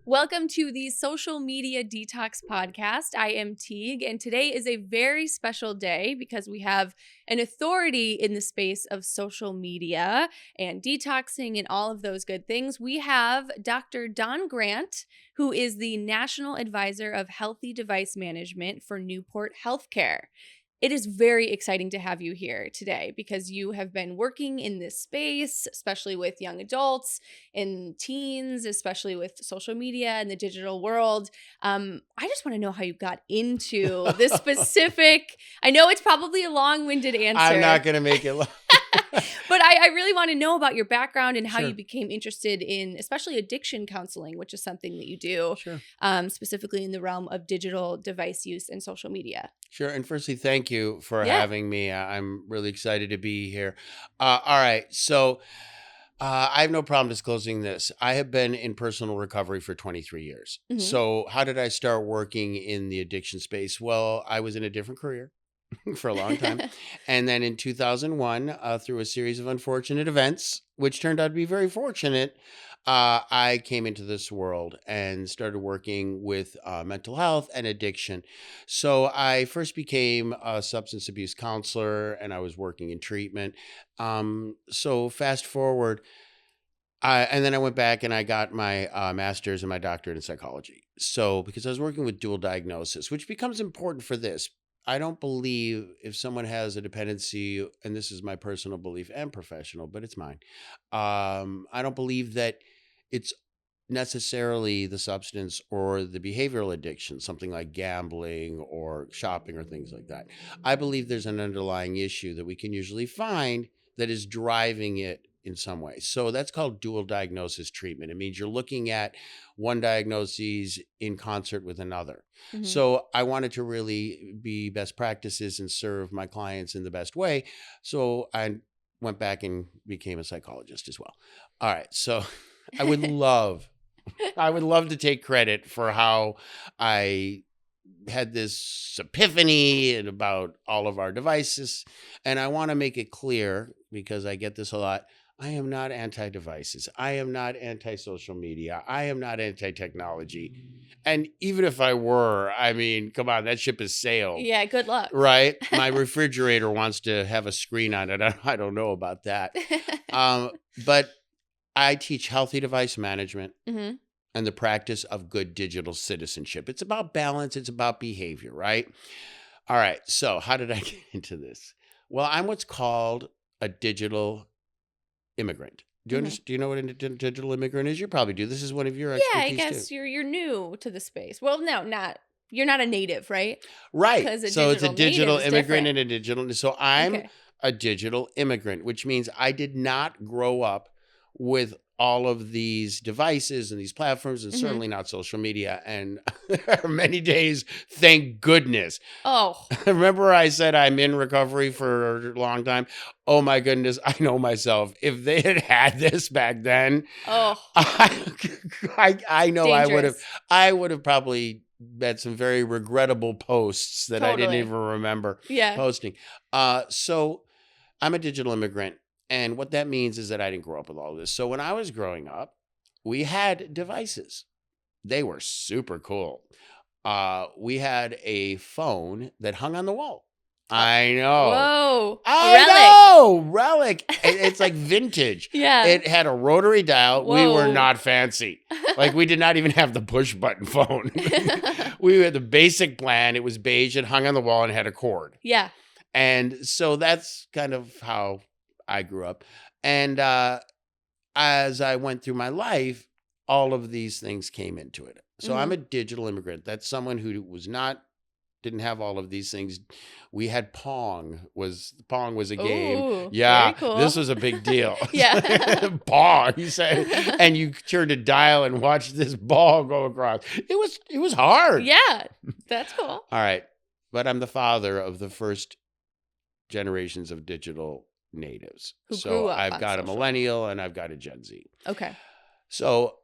Welcome to the Social Media Detox Podcast. I am Teague, and today is a very special day because we have an authority in the space of social media and detoxing and all of those good things. We have Dr. Don Grant, who is the National Advisor of Healthy Device Management for Newport Healthcare. It is very exciting to have you here today because you have been working in this space, especially with young adults and teens, especially with social media and the digital world. I just want to know how you got into this specific. I know it's probably a long-winded answer. I'm not going to make it long. But I really want to know about your background and how Sure. you became interested in especially addiction counseling, which is something that you do Sure. specifically in the realm of digital device use and social media. Sure. And firstly, thank you for Yeah. having me. I'm really excited to be here. All right. So I have no problem disclosing this. I have been in personal recovery for 23 years. Mhm. So how did I start working in the addiction space? Well, I was in a different career for a long time. And then in 2001, through a series of unfortunate events, which turned out to be very fortunate, I came into this world and started working with mental health and addiction. So I first became a substance abuse counselor and I was working in treatment. So fast forward, and then I went back and I got my master's and my doctorate in psychology. So, because I was working with dual diagnosis, which becomes important for this. I don't believe if someone has a dependency, and this is my personal belief and professional, but it's mine. I don't believe that it's necessarily the substance or the behavioral addiction, something like gambling or shopping or things like that. I believe there's an underlying issue that we can usually find that is driving it in some way. So that's called dual diagnosis treatment. It means you're looking at one diagnosis in concert with another. Mhm. So I wanted to really be best practices and serve my clients in the best way. So I went back and became a psychologist as well. All right. So I would love to take credit for how I had this epiphany and about all of our devices. And I want to make it clear because I get this a lot. I am not anti-devices. I am not anti-social media. I am not anti-technology. And even if I were, I mean, come on, that ship has sailed. Yeah, good luck. Right? My refrigerator wants to have a screen on it. I don't know about that. But I teach healthy device management Mhm. and the practice of good digital citizenship. It's about balance, it's about behavior, right? All right. So, how did I get into this? Well, I'm what's called a digital immigrant. Do you Mhm. understand? Do you know what a digital immigrant is? You probably do. This is one of your Yeah, I expertise guess too. you're new to the space. Well, no, not you're not a native, right? Right. 'Cause a So it's a digital native digital is immigrant different. and a digital. So I'm Okay. a digital immigrant, which means I did not grow up with all of these devices and these platforms, and Mhm. certainly not social media. And there are many days, thank goodness. Oh. Remember, I said I'm in recovery for a long time. Oh my goodness, I know myself. If they had had this back then, Oh. I know Dangerous. I would have probably had some very regrettable posts that I didn't Totally. even remember Yeah. posting. So I'm a digital immigrant. And what that means is that I didn't grow up with all of this. So when I was growing up, we had devices. They were super cool. We had a phone that hung on the wall. I know. Whoa. A I relic. know. Relic. It's like vintage. Yeah. It had a rotary dial. We were Whoa. not fancy. Like we did not even have the push button phone. We had the basic plan. It was beige. It hung on the wall and had a cord. Yeah. And so that's kind of how I grew up. And as I went through my life, all of these things came into it. So I'm Mhm. a digital immigrant. That's someone who didn't have all of these things. We had Pong was a game. Ooh, Yeah, very cool. this was a big deal. Yeah. Pong, he said, and you turned a dial and watched this ball go across. It was hard. Yeah. That's cool. All right, but I'm the father of the first generations of digital natives. Who So grew up I've on got a social. millennial and I've got a Gen Z. Okay. So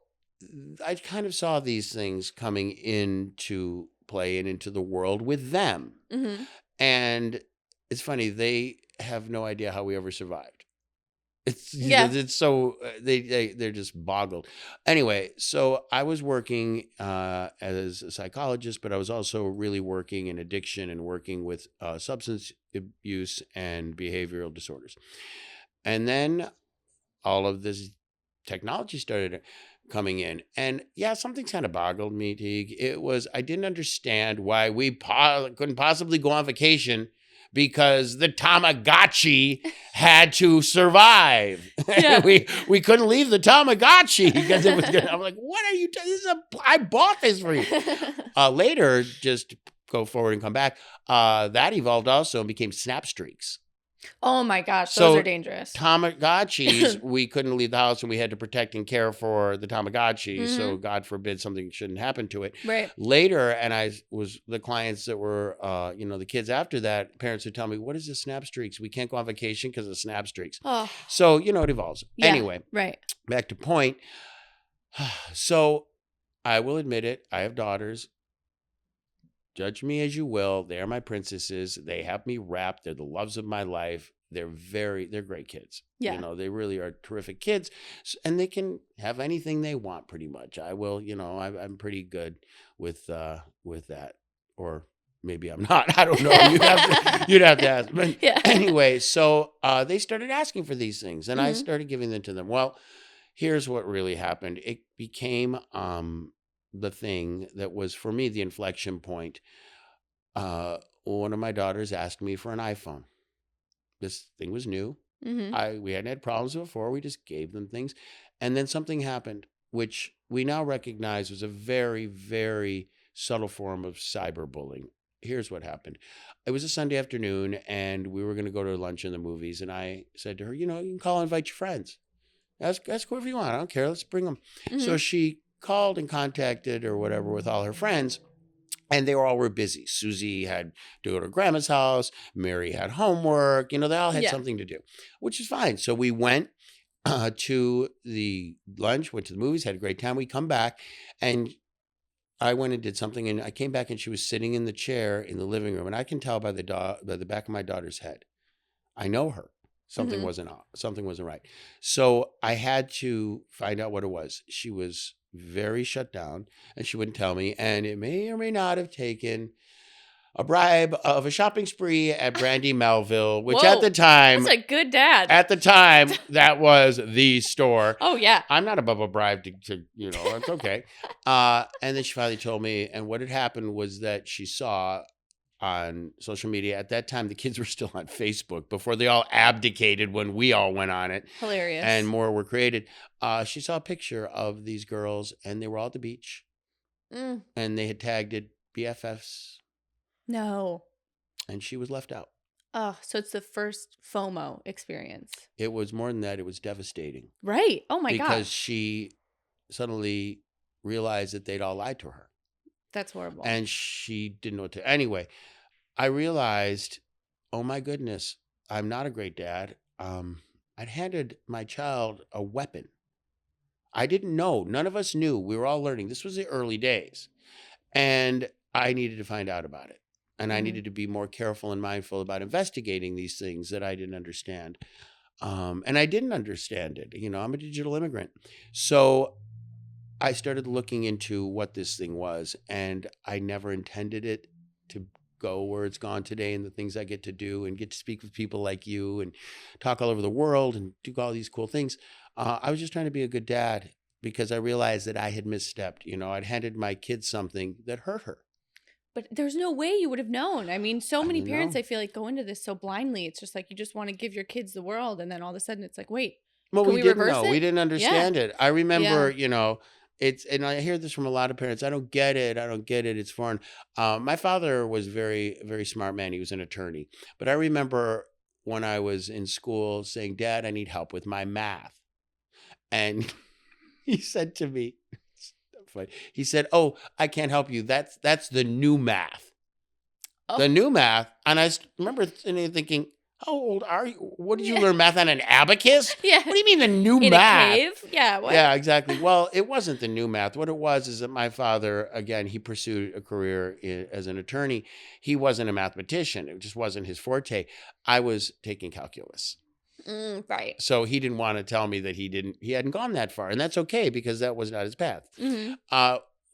I kind of saw these things coming into play and into the world with them. Mhm. And it's funny, they have no idea how we ever survived. Yeah. It's so they're just boggled. Anyway, so I was working as a psychologist, but I was also really working in addiction and working with substance abuse and behavioral disorders. And then all of this technology started coming in, and yeah, something kind of boggled me, Teague. It was I didn't understand why we couldn't possibly go on vacation because the Tamagotchi had to survive. Yeah. we couldn't leave the Tamagotchi because it was gonna, I'm like, what are you this is I bought this for you. Later, just go forward and come back, that evolved also and became Snap Streaks. Oh my gosh, those are So dangerous. Tamagotchis, we couldn't leave the house and we had to protect and care for the Tamagotchi. So Mhm. God forbid something shouldn't happen to it. Right. Later, and I was the clients that were, the kids after that, parents would tell me, what is this Snap Streaks? We can't go on vacation because of Snap Streaks. Oh, So, it evolves. yeah. Anyway, Right. back to point. So I will admit it. I have daughters. Judge me as you will. They are my princesses. They have me wrapped. They're the loves of my life. They're great kids. Yeah. They really are terrific kids, and they can have anything they want pretty much. I will, I'm pretty good with that, or maybe I'm not. I don't know. You'd have to ask. But Yeah. anyway, so they started asking for these things, and I Mhm. started giving them to them. Well, here's what really happened. It became the thing that was for me the inflection point. One of my daughters asked me for an iPhone. This thing was new. Mhm. We hadn't had problems before. We just gave them things. And then something happened, which we now recognize was a very, very subtle form of cyberbullying. Here's what happened. It was a Sunday afternoon, and we were going to go to lunch in the movies. And I said to her, you can call and invite your friends. Ask whoever you want. I don't care. Let's bring them. So Mhm. she called and contacted or whatever with all her friends. And they all were busy. Susie had to go to grandma's house. Mary had homework. They all had Yeah. something to do, which is fine. So we went to the lunch, went to the movies, had a great time. We come back, and I went and did something, and I came back, and she was sitting in the chair in the living room, and I can tell by the back of my daughter's head. I know her. Something Mhm. something wasn't right. So I had to find out what it was. She was very shut down, and she wouldn't tell me. And it may or may not have taken a bribe of a shopping spree at Brandy Melville, which Whoa. That's a good dad. that was the store. Oh yeah. I'm not above a bribe to it's okay. And then she finally told me, and what had happened was that she saw on social media. At that time, the kids were still on Facebook before they all abdicated when we all went on it Hilarious. and more were created. She saw a picture of these girls, and they were all at the beach, Mm. and they had tagged it BFFs, No. and she was left out. Oh, so it's the first FOMO experience. It was more than that. It was devastating Right. Oh my because gosh. she suddenly realized that they'd all lied to her, That's horrible. and she didn't know what to. Anyway, I realized, oh my goodness, I'm not a great dad. I'd handed my child a weapon. I didn't know. None of us knew. We were all learning. This was the early days. And I needed to find out about it. And I Mhm. needed to be more careful and mindful about investigating these things that I didn't understand. And I didn't understand it. I'm a digital immigrant. So I started looking into what this thing was, and I never intended it to go where it's gone today and the things I get to do and get to speak with people like you and talk all over the world and do all these cool things. I was just trying to be a good dad because I realized that I had misstepped. I'd handed my kid something that hurt her. But there's no way you would have known. I mean, so I many don't parents, know. I feel like, go into this so blindly. It's just like you just want to give your kids the world, and then all of a sudden it's like, wait, Well, can we we didn't reverse know. We it? didn't Yeah. understand it. I remember, Yeah. and I hear this from a lot of parents. I don't get it. I don't get it. It's foreign. My father was very, very smart man. He was an attorney. But I remember when I was in school saying, Dad, I need help with my math. And he said to me, he said, oh, I can't help you. That's the new math. The Oh, new math. And I remember thinking, how old are you? What did you learn math on an abacus? yeah. What do you mean the new In math? a cave? Yeah. What? Yeah, exactly. Well, it wasn't the new math. What it was is that my father, again, he pursued a career as an attorney. He wasn't a mathematician. It just wasn't his forte. I was taking calculus. Right. So he didn't want to tell me that he hadn't gone that far. And that's okay because that was not his path. Hmm.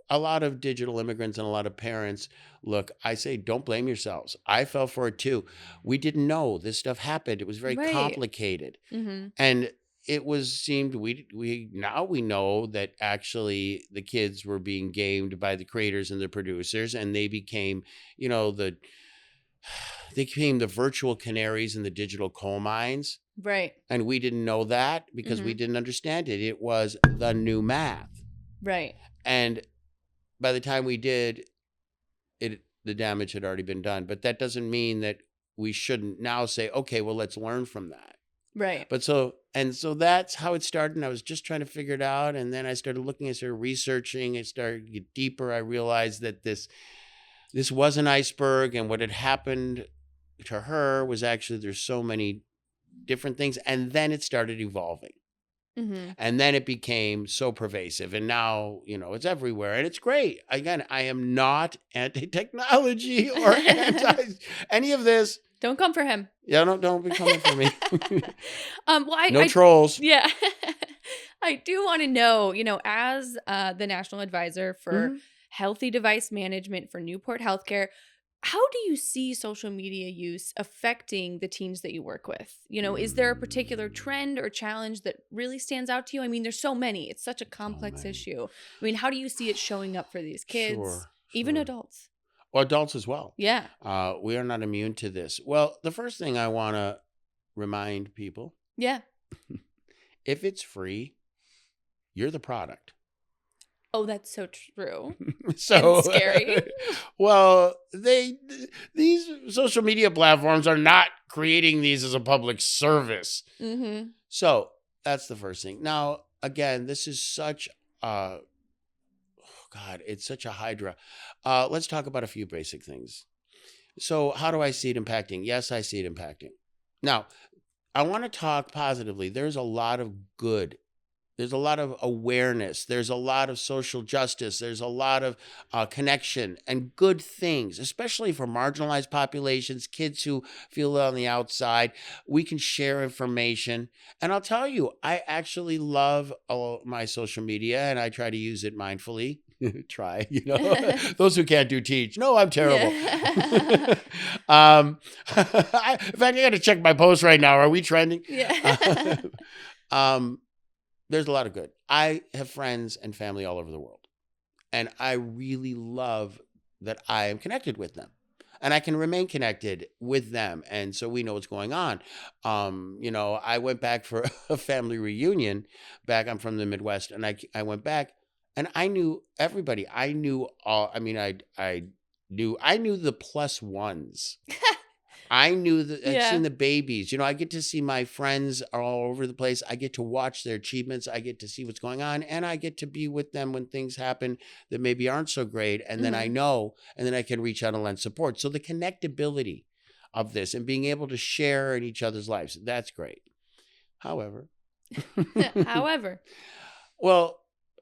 A lot of digital immigrants and a lot of parents, look, I say, don't blame yourselves. I fell for it too. We didn't know this stuff happened. It was very Right. complicated. Hmm. And it seemed we now we know that actually the kids were being gamed by the creators and the producers, and they became, they became the virtual canaries in the digital coal mines. Right. And we didn't know that because we Hmm. didn't understand it. It was the new math. Right. And by the time we did, the damage had already been done. But that doesn't mean that we shouldn't now say, okay, well, let's learn from that. Right. But so that's how it started. And I was just trying to figure it out. And then I started looking, I started researching, I started to get deeper. I realized that this was an iceberg, and what had happened to her was actually there's so many different things. And then it started evolving. Hmm. And then it became so pervasive. And now, it's everywhere. And it's great. Again, I am not anti-technology or anti any of this. Don't come for him. Yeah, don't be coming for me. Well, No trolls. yeah. I do want to know, as the national advisor for Mhm. healthy device management for Newport Healthcare, how do you see social media use affecting the teens that you work with? Is there a particular trend or challenge that really stands out to you? I mean, there's so many. It's such a So complex many. issue. I mean, how do you see it showing up for these kids, Sure, even sure. adults? Or adults as well. Yeah. We are not immune to this. Well, the first thing I want to remind people, Yeah. if it's free, you're the product. Oh, that's so true. So And scary. well, these social media platforms are not creating these as a public service. Mm-hmm. So that's the first thing. Now, again, this is such a God, it's such a hydra. Let's talk about a few basic things. So, how do I see it impacting? Yes, I see it impacting. Now, I want to talk positively. There's a lot of good. There's a lot of awareness. There's a lot of social justice. There's a lot of connection and good things, especially for marginalized populations, kids who feel on the outside. We can share information. And I'll tell you, I actually love my social media, and I try to use it mindfully. Try, those who can't do teach. No, I'm terrible. Yeah. In fact, I got to check my post right now. Are we trending? Yeah. um, there's a lot of good. I have friends and family all over the world, and I really love that I am connected with them, and I can remain connected with them, and so we know what's going on. I went back for a family reunion. I'm from the Midwest, and I went back, and I knew everybody. I knew all. I mean, I knew the plus ones. I knew that I'd seen Yeah. the babies. I get to see my friends are all over the place. I get to watch their achievements. I get to see what's going on. And I get to be with them when things happen that maybe aren't so great. And then I Hmm. know, and then I can reach out and lend support. So the connectability of this and being able to share in each other's lives, that's great. However, However, well,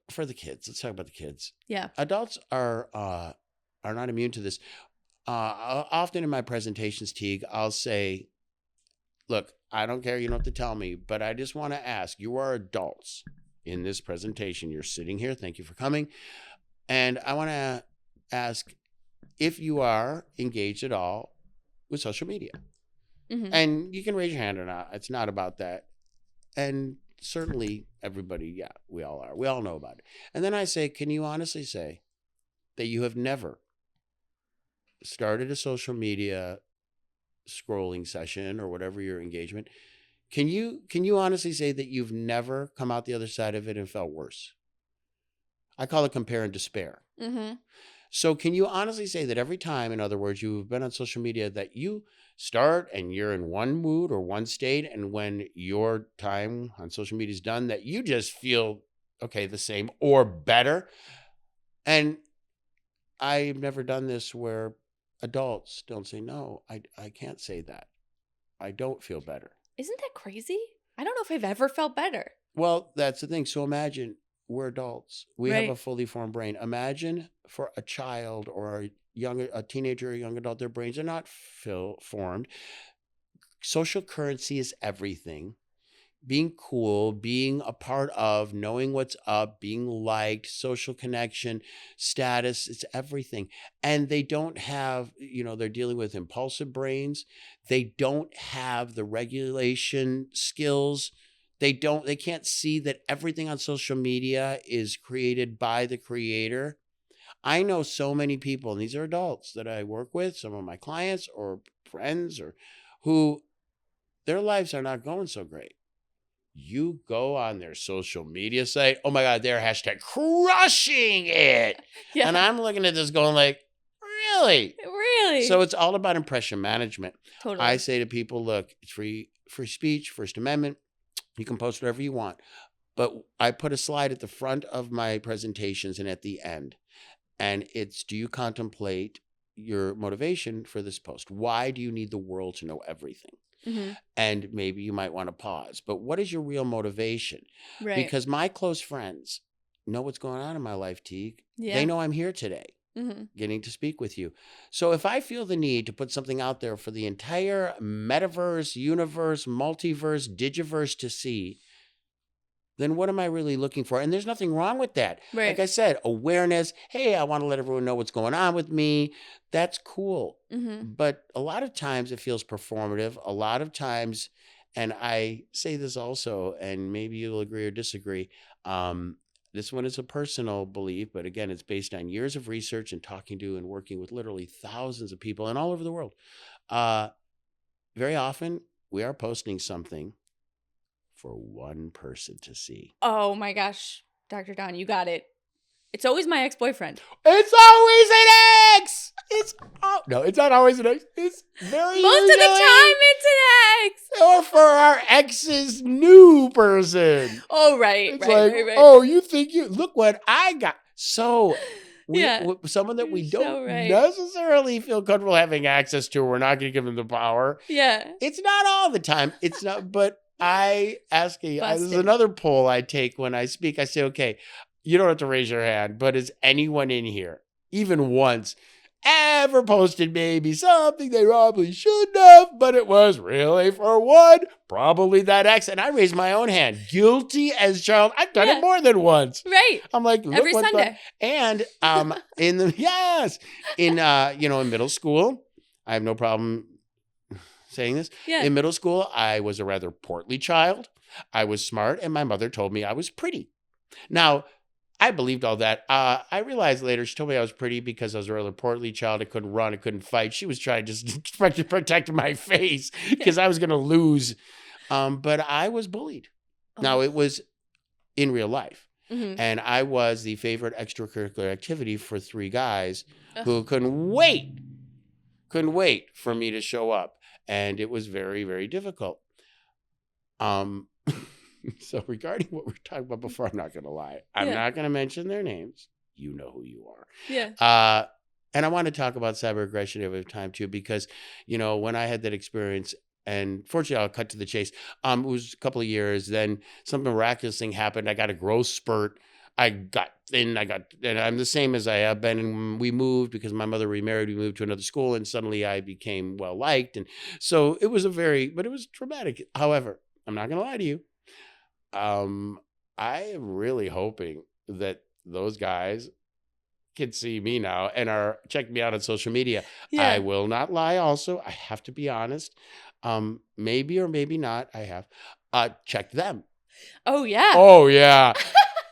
for the kids, let's talk about the kids. yeah. Adults are not immune to this. Often in my presentations, Teague, I'll say, look, I don't care. You don't have to tell me, but I just want to ask, you are adults in this presentation. You're sitting here. Thank you for coming. And I want to ask if you are engaged at all with social media. Hmm. And you can raise your hand or not. It's not about that. And certainly everybody, yeah, we all are. We all know about it. And then I say, can you honestly say that you have never started a social media scrolling session or whatever your engagement, can you honestly say that you've never come out the other side of it and felt worse? I call it compare and despair. Hmm. So can you honestly say that every time, in other words, you've been on social media, that you start and you're in one mood or one state, and when your time on social media is done, that you just feel okay, the same or better? And I've never done this where adults don't say, no, I can't say that. I don't feel better. Isn't that crazy? I don't know if I've ever felt better. Well, that's the thing. So imagine we're adults. We have a Right. fully formed brain. Imagine for a child or a teenager or a young adult, their brains are not formed. social currency is everything. Being cool, being a part of, knowing what's up, being liked, social connection, status, it's everything. And they don't have, they're dealing with impulsive brains. They don't have the regulation skills. They can't see that everything on social media is created by the creator. I know so many people, and these are adults that I work with, some of my clients or friends, or who their lives are not going so great. You go on their social media site, oh my God, they're hashtag crushing it. Yeah. And I'm looking at this going like, really? Really? So it's all about impression management. Totally. I say to people, look, it's free speech, First Amendment. You can post whatever you want. But I put a slide at the front of my presentations and at the end. And it's, do you contemplate your motivation for this post? Why do you need the world to know everything? Mm-hmm. And maybe you might want to pause. But what is your real motivation? Right. Because my close friends know what's going on in my life, Teague. Yeah. They know I'm here today, getting to speak with you. So if I feel the need to put something out there for the entire metaverse, universe, multiverse, digiverse to see, then what am I really looking for? And there's nothing wrong with that. Right. Like I said, awareness. Hey, I want to let everyone know what's going on with me. That's cool. But a lot of times it feels performative. A lot of times, and I say this also, and maybe you'll agree or disagree. This one is a personal belief, but again, it's based on years of research and talking to and working with literally thousands of people and all over the world. Very often we are posting something for one person to see. Oh my gosh, Dr. Don, you got it. It's always my ex-boyfriend. It's always an ex. No, it's not always an ex. It's very most of the time it's an ex. Or for our ex's new person. Oh right, it's right. Oh, you think look what I got. So someone that we You're don't so right. necessarily feel comfortable having access to, we're not going to give them the power. Yeah. It's not all the time. It's not, but I ask this is another poll I take when I speak. I say, okay, you don't have to raise your hand, but is anyone in here, even once, ever posted maybe something they probably shouldn't have, but it was really for one, probably that ex? And I raised my own hand. Guilty as charged. I've done it more than once. Right. I'm like, look every what's Sunday. And in middle school, I have no problem saying this. Yeah. In middle school, I was a rather portly child. I was smart, and my mother told me I was pretty. Now, I believed all that. I realized later she told me I was pretty because I was a rather portly child. I couldn't run. I couldn't fight. She was trying to protect my face because I was going to lose. But I was bullied. Now, it was in real life. And I was the favorite extracurricular activity for three guys who couldn't wait for me to show up. And it was very, very difficult. So regarding what we were talking about before, I'm not going to lie. I'm not going to mention their names. You know who you are. Yeah. And I want to talk about cyber aggression every time too, because, when I had that experience, and fortunately I'll cut to the chase. It was a couple of years. Then some miraculous thing happened. I got a growth spurt. I got thin. And I'm the same as I have been. And we moved because my mother remarried. We moved to another school, and suddenly I became well liked. And so it was but it was traumatic. However, I'm not going to lie to you. I am really hoping that those guys can see me now and are checking me out on social media. Yeah. I will not lie. Also, I have to be honest. Maybe or maybe not. I have checked them. Oh yeah. Oh yeah.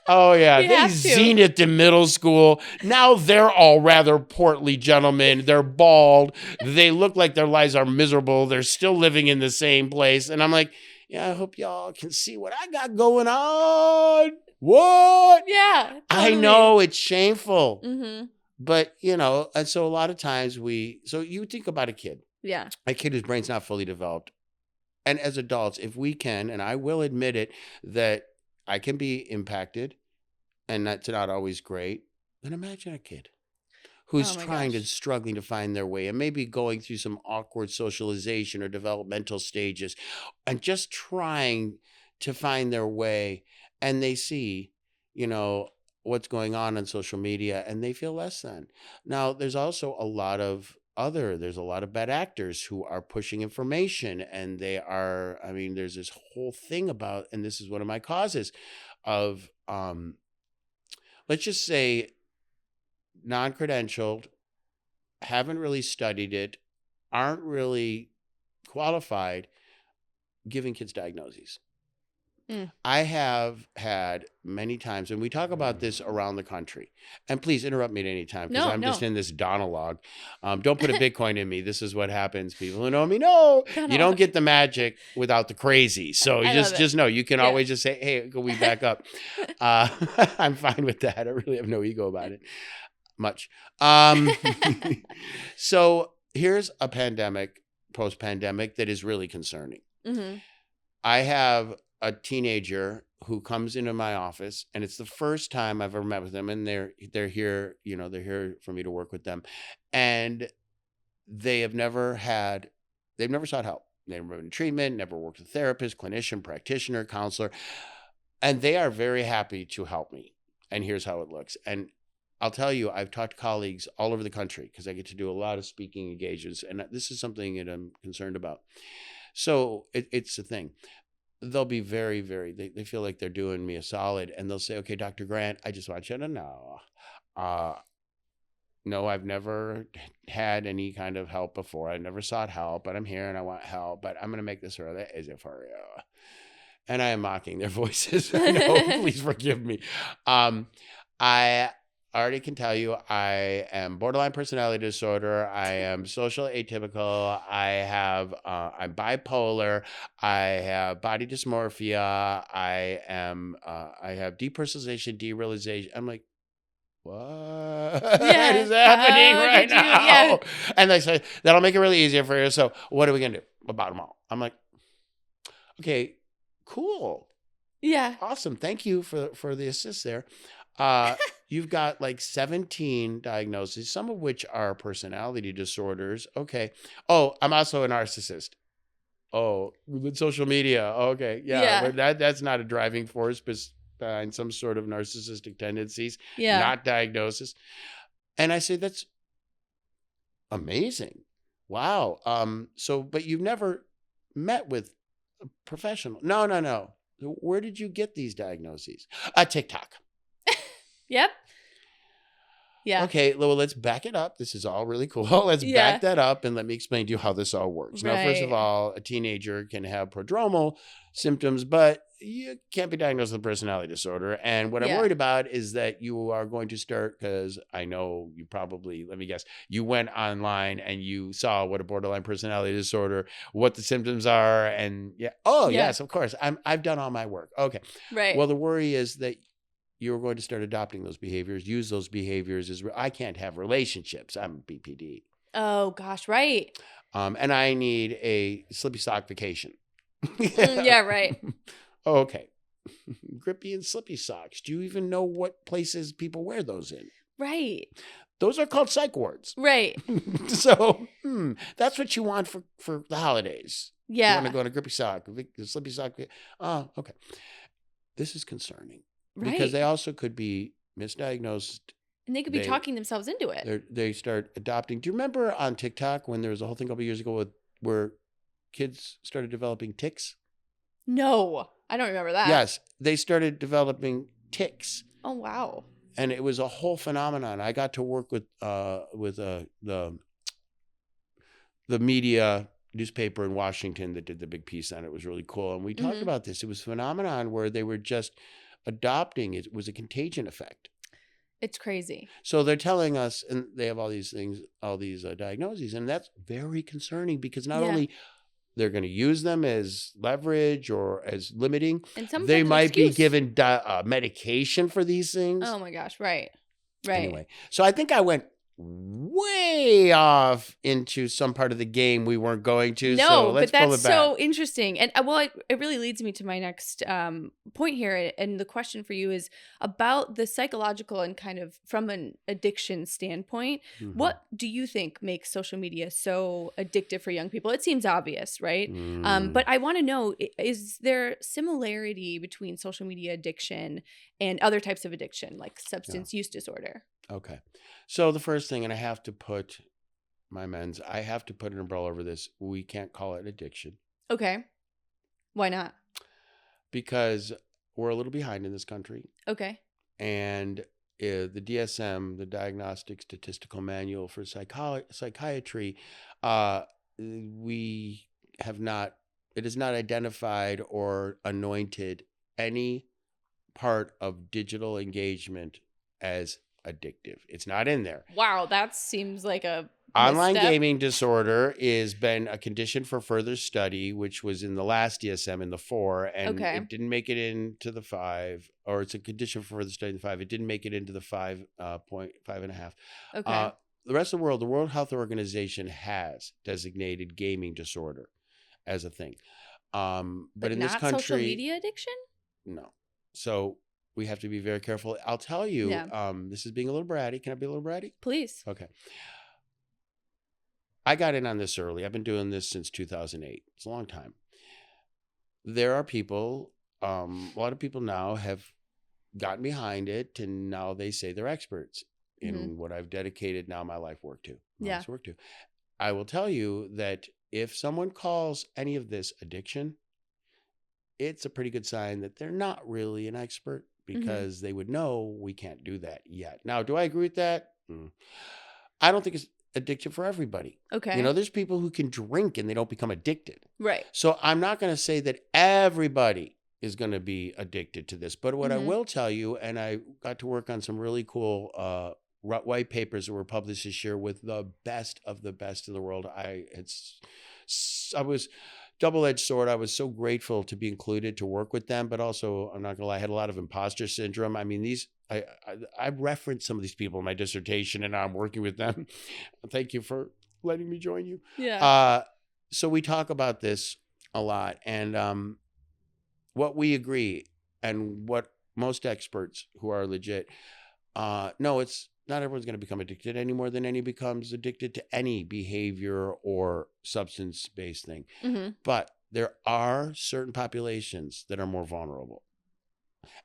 Oh yeah. You They have to. zenith in middle school. Now they're all rather portly gentlemen. They're bald. They look like their lives are miserable. They're still living in the same place. And I'm like, yeah, I hope y'all can see what I got going on. What? Yeah. I know it's shameful. Mm-hmm. But, and so a lot of times so you think about a kid. Yeah. A kid whose brain's not fully developed. And as adults, if we can, and I will admit it, that I can be impacted and that's not always great, then imagine a kid who's trying and struggling to find their way and maybe going through some awkward socialization or developmental stages and just trying to find their way. And they see, what's going on social media, and they feel less than. Now, there's also a lot of there's a lot of bad actors who are pushing information, and there's this whole thing about, and this is one of my causes of, let's just say, non-credentialed, haven't really studied it, aren't really qualified, giving kids diagnoses. I have had many times, and we talk about this around the country, and please interrupt me at any time because No, I'm no. just in this Donalogue. Don't put a Bitcoin in me. This is what happens. People who know me know you don't get the magic without the crazy. So you I love it. just know you can Yeah. always just say, hey, can we back up? I'm fine with that. I really have no ego about it much. So here's a post-pandemic that is really concerning. Mm-hmm. I have a teenager who comes into my office, and it's the first time I've ever met with them, and they're here, they're here for me to work with them, and they've never sought help. They've never been in treatment, never worked with a therapist, clinician, practitioner, counselor, and they are very happy to help me. And here's how it looks. And I'll tell you, I've talked to colleagues all over the country because I get to do a lot of speaking engagements, and this is something that I'm concerned about. So it's a thing. They'll be very, very, they feel like they're doing me a solid, and they'll say, okay, Dr. Grant, I just want you to know, no, I've never had any kind of help before. I never sought help, but I'm here and I want help, but I'm going to make this really easy for you. And I am mocking their voices. I know, please forgive me. I already can tell you I am borderline personality disorder. I am social atypical. I'm bipolar. I have body dysmorphia. I have depersonalization, derealization. I'm like, what is happening right now? Yeah. And they say, that'll make it really easier for you. So what are we going to do about them all? I'm like, okay, cool. Yeah. Awesome. Thank you for the assist there. You've got like 17 diagnoses, some of which are personality disorders. Okay. Oh, I'm also a narcissist. Oh, with social media. Okay. Yeah. But that's not a driving force behind some sort of narcissistic tendencies. Yeah. Not diagnosis. And I say, that's amazing. Wow. But you've never met with a professional. No. Where did you get these diagnoses? TikTok. Yep. Yeah. Okay, well, let's back it up. This is all really cool. Let's back that up and let me explain to you how this all works. Now, first of all, a teenager can have prodromal symptoms, but you can't be diagnosed with a personality disorder. And what I'm worried about is that you are going to start, because I know you probably, let me guess, you went online and you saw what a borderline personality disorder, what the symptoms are, and yes, of course. I've done all my work. Okay. Right. Well, the worry is that you're going to start adopting those behaviors, use those behaviors as, I can't have relationships. I'm BPD. Oh, gosh, right. And I need a slippy sock vacation. Yeah, right. Okay. Grippy and slippy socks. Do you even know what places people wear those in? Right. Those are called psych wards. Right. So that's what you want for the holidays. Yeah. You want to go on a grippy sock, slippy sock. Oh, okay. This is concerning. Right. Because they also could be misdiagnosed. And they could be talking themselves into it. They start adopting. Do you remember on TikTok when there was a whole thing a couple years ago where kids started developing tics? No, I don't remember that. Yes, they started developing tics. Oh, wow. And it was a whole phenomenon. I got to work with the media newspaper in Washington that did the big piece on it. It was really cool. And we talked about this. It was a phenomenon where they were just adopting. It was a contagion effect. It's crazy. So they're telling us, and they have all these things, all these diagnoses, and that's very concerning because not only they're going to use them as leverage or as limiting, and they might be given medication for these things. Oh my gosh, right. Anyway, so I think I went way off into some part of the game we weren't going to. No, so let's but that's pull it back. so interesting. And it really leads me to my next point here. And the question for you is about the psychological and kind of from an addiction standpoint. What do you think makes social media so addictive for young people? It seems obvious, right? But I want to know, is there similarity between social media addiction and other types of addiction, like substance use disorder? Okay. So the first thing, and I have to put my men's, I have to put an umbrella over this. We can't call it addiction Okay. Why not? because we're a little behind in this country. Okay. And the DSM, the Diagnostic Statistical Manual for Psychiatry, we have not, it is not identified or anointed any part of digital engagement as addictive. It's not in there. Wow, that seems like a Online misstep. gaming disorder is been a condition for further study, which was in the last DSM in the 4, and Okay. it didn't make it into the 5, or it's a condition for further study in the 5. It didn't make it into the 5.5. Okay. The rest of the World Health Organization has designated gaming disorder as a thing. But in this not country, social media addiction? no. So we have to be very careful. I'll tell you, Yeah. this is being a little bratty. Can I be a little bratty? Please. Okay. I got in on this early. I've been doing this since 2008. It's a long time. There are people, a lot of people now have gotten behind it, and now they say they're experts in what I've dedicated now my life work to. Yeah. I will tell you that if someone calls any of this addiction, it's a pretty good sign that they're not really an expert, because they would know we can't do that yet. Now, do I agree with that? I don't think it's addiction for everybody. Okay. You know, there's people who can drink and they don't become addicted. Right. So I'm not going to say that everybody is going to be addicted to this. But what I will tell you, and I got to work on some really cool white papers that were published this year with the best of the best in the world. I was double-edged sword. I was so grateful to be included, to work with them, but also, I'm not gonna lie, I had a lot of imposter syndrome. I mean, I referenced some of these people in my dissertation, and now I'm working with them. Thank you for letting me join you. Yeah. So we talk about this a lot, and what we agree, and what most experts who are legit, no, it's not everyone's going to become addicted any more than any becomes addicted to any behavior or substance-based thing. But there are certain populations that are more vulnerable.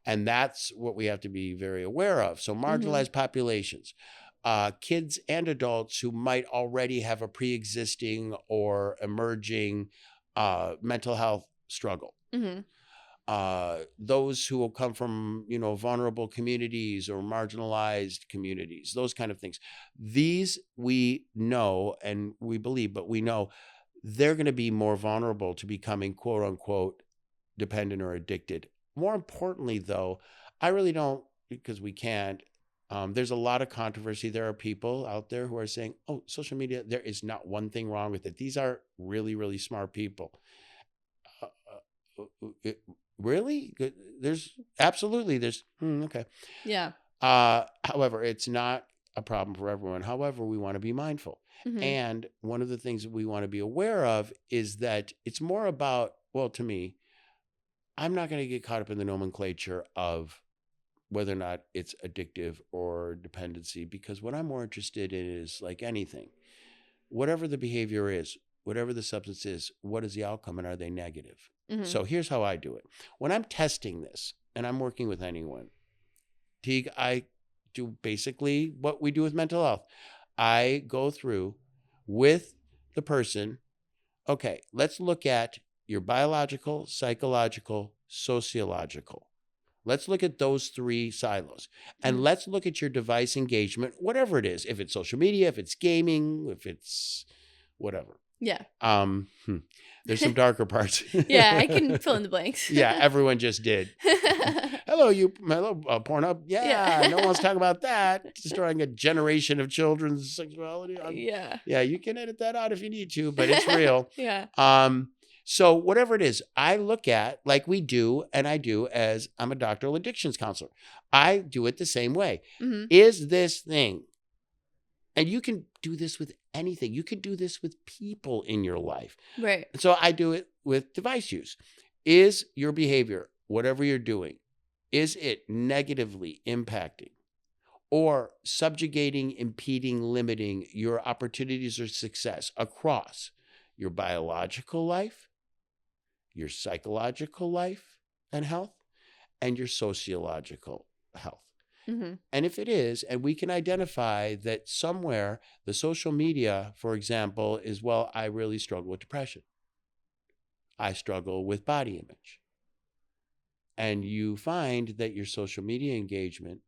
And that's what we have to be very aware of. So marginalized populations, kids and adults who might already have a pre-existing or emerging mental health struggle. Those who will come from, vulnerable communities or marginalized communities, those kind of things. These we know and we believe, but we know they're going to be more vulnerable to becoming quote unquote dependent or addicted. More importantly, though, I really don't, because we can't. There's a lot of controversy. There are people out there who are saying, oh, social media, there is not one thing wrong with it. These are really, really smart people. Really? There's okay. Yeah. However, it's not a problem for everyone. However, we want to be mindful. And one of the things that we want to be aware of is that it's more about, well, to me, I'm not going to get caught up in the nomenclature of whether or not it's addictive or dependency, because what I'm more interested in is, like anything, whatever the behavior is, whatever the substance is, what is the outcome, and are they negative? So here's how I do it. When I'm testing this and I'm working with anyone, Teague, I do basically what we do with mental health. I go through with the person, okay, let's look at your biological, psychological, sociological. Let's look at those 3 silos, and let's look at your device engagement, whatever it is, if it's social media, if it's gaming, if it's whatever. Yeah. There's some darker parts. Yeah, I can fill in the blanks. Yeah, everyone just did. Hello, Pornhub. Yeah, no one's talking about that. Destroying a generation of children's sexuality. Yeah, you can edit that out if you need to, but it's real. Yeah. So whatever it is, I look at, like we do, and I do as I'm a doctoral addictions counselor. I do it the same way. Is this thing, and you can do this with anything. You could do this with people in your life. Right. So I do it with device use. Is your behavior, whatever you're doing, is it negatively impacting or subjugating, impeding, limiting your opportunities or success across your biological life, your psychological life and health, and your sociological health? Mm-hmm. And if it is, and we can identify that somewhere the social media, for example, is, well, I really struggle with depression. I struggle with body image. And you find that your social media engagement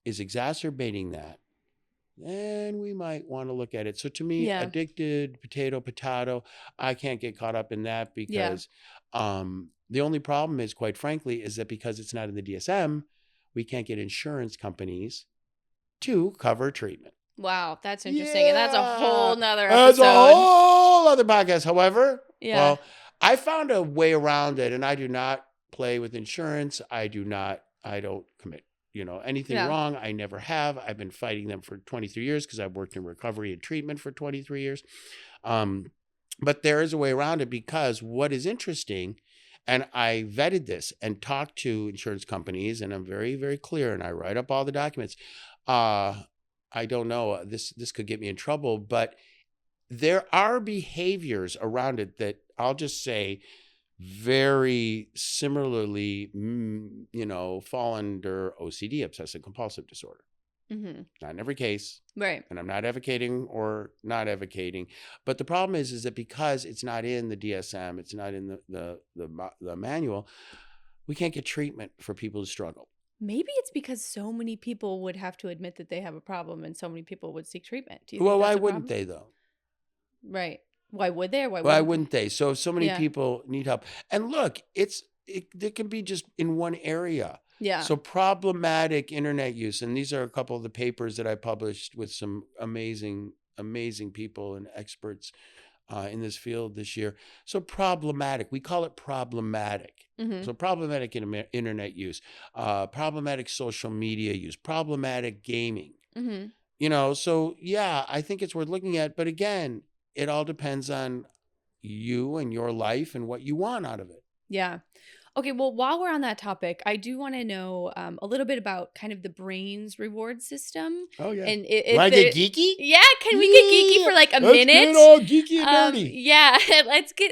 is exacerbating that, then we might want to look at it. So to me, Yeah. addicted, potato, I can't get caught up in that Yeah. because the only problem is, quite frankly, is that because it's not in the DSM, we can't get insurance companies to cover treatment. Wow, that's interesting. And that's a whole nother That's a episode. whole other podcast. However, Yeah. well, I found a way around it, and I do not play with insurance. I don't commit, anything Yeah. wrong. I never have. I've been fighting them for 23 years because I've worked in recovery and treatment for 23 years. But there is a way around it, because what is interesting, and I vetted this and talked to insurance companies, and I'm very, very clear, and I write up all the documents. I don't know, this could get me in trouble, but there are behaviors around it that I'll just say very similarly, fall under OCD, obsessive compulsive disorder. Mm-hmm. Not in every case, Right. and I'm not advocating or not advocating, but the problem is that because it's not in the DSM, it's not in the manual, we can't get treatment for people who struggle. Maybe it's because so many people would have to admit that they have a problem, and so many people would seek treatment. Do you Well, think why that's a wouldn't problem? they though? Right. Why would they? Or why Why wouldn't wouldn't they? So if so many Yeah. people need help, and look, it can be just in one area. they? Yeah. So problematic internet use, and these are a couple of the papers that I published with some amazing people and experts in this field this year. So problematic, we call it problematic. Mm-hmm. So problematic internet use, problematic social media use, problematic gaming. Mm-hmm. So yeah, I think it's worth looking at. But again, it all depends on you and your life and what you want out of it. Yeah. Okay, well, while we're on that topic, I do want to know a little bit about kind of the brain's reward system. Oh yeah. And Want to get geeky? Yeah, can we get geeky for like a Let's minute? get all geeky and nerdy. Yeah,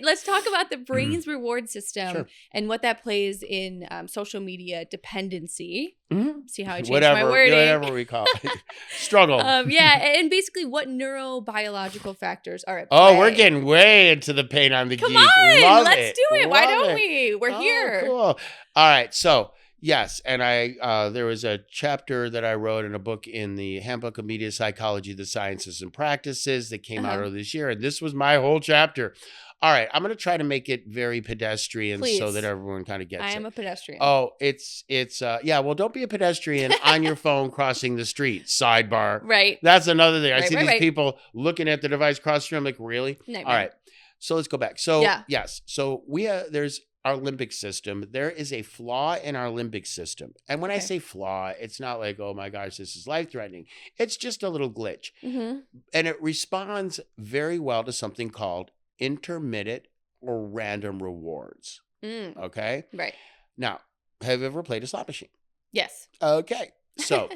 let's talk about the brain's reward system Sure. and what that plays in social media dependency. Mhm. See how I changed my wording? Whatever we call it. Struggle. Yeah, and basically what neurobiological factors are at play. Oh, we're getting way into the pain on the Come geek. on, Love let's it. do it. Why Love don't it. we? We're here. Cool. All right. So yes, and I there was a chapter that I wrote in a book in the Handbook of Media Psychology, the Sciences and Practices, that came out earlier this year, and this was my whole chapter. All right, I'm going to try to make it very pedestrian so that everyone kind of gets it. I am a pedestrian. Oh, it's yeah. Well, don't be a pedestrian on your phone crossing the street. Sidebar. Right. That's another thing. I Right, see right, these right. people looking at the device cross the street. I'm like, really? Nightmare. All right. So let's go back. So Yeah. yes. So there's our limbic system. There is a flaw in our limbic system. And when I Okay. say flaw, it's not like, oh my gosh, this is life-threatening. It's just a little glitch. Mm-hmm. And it responds very well to something called intermittent or random rewards. Okay? Right. Now, have you ever played a slot machine? Yes. Okay. So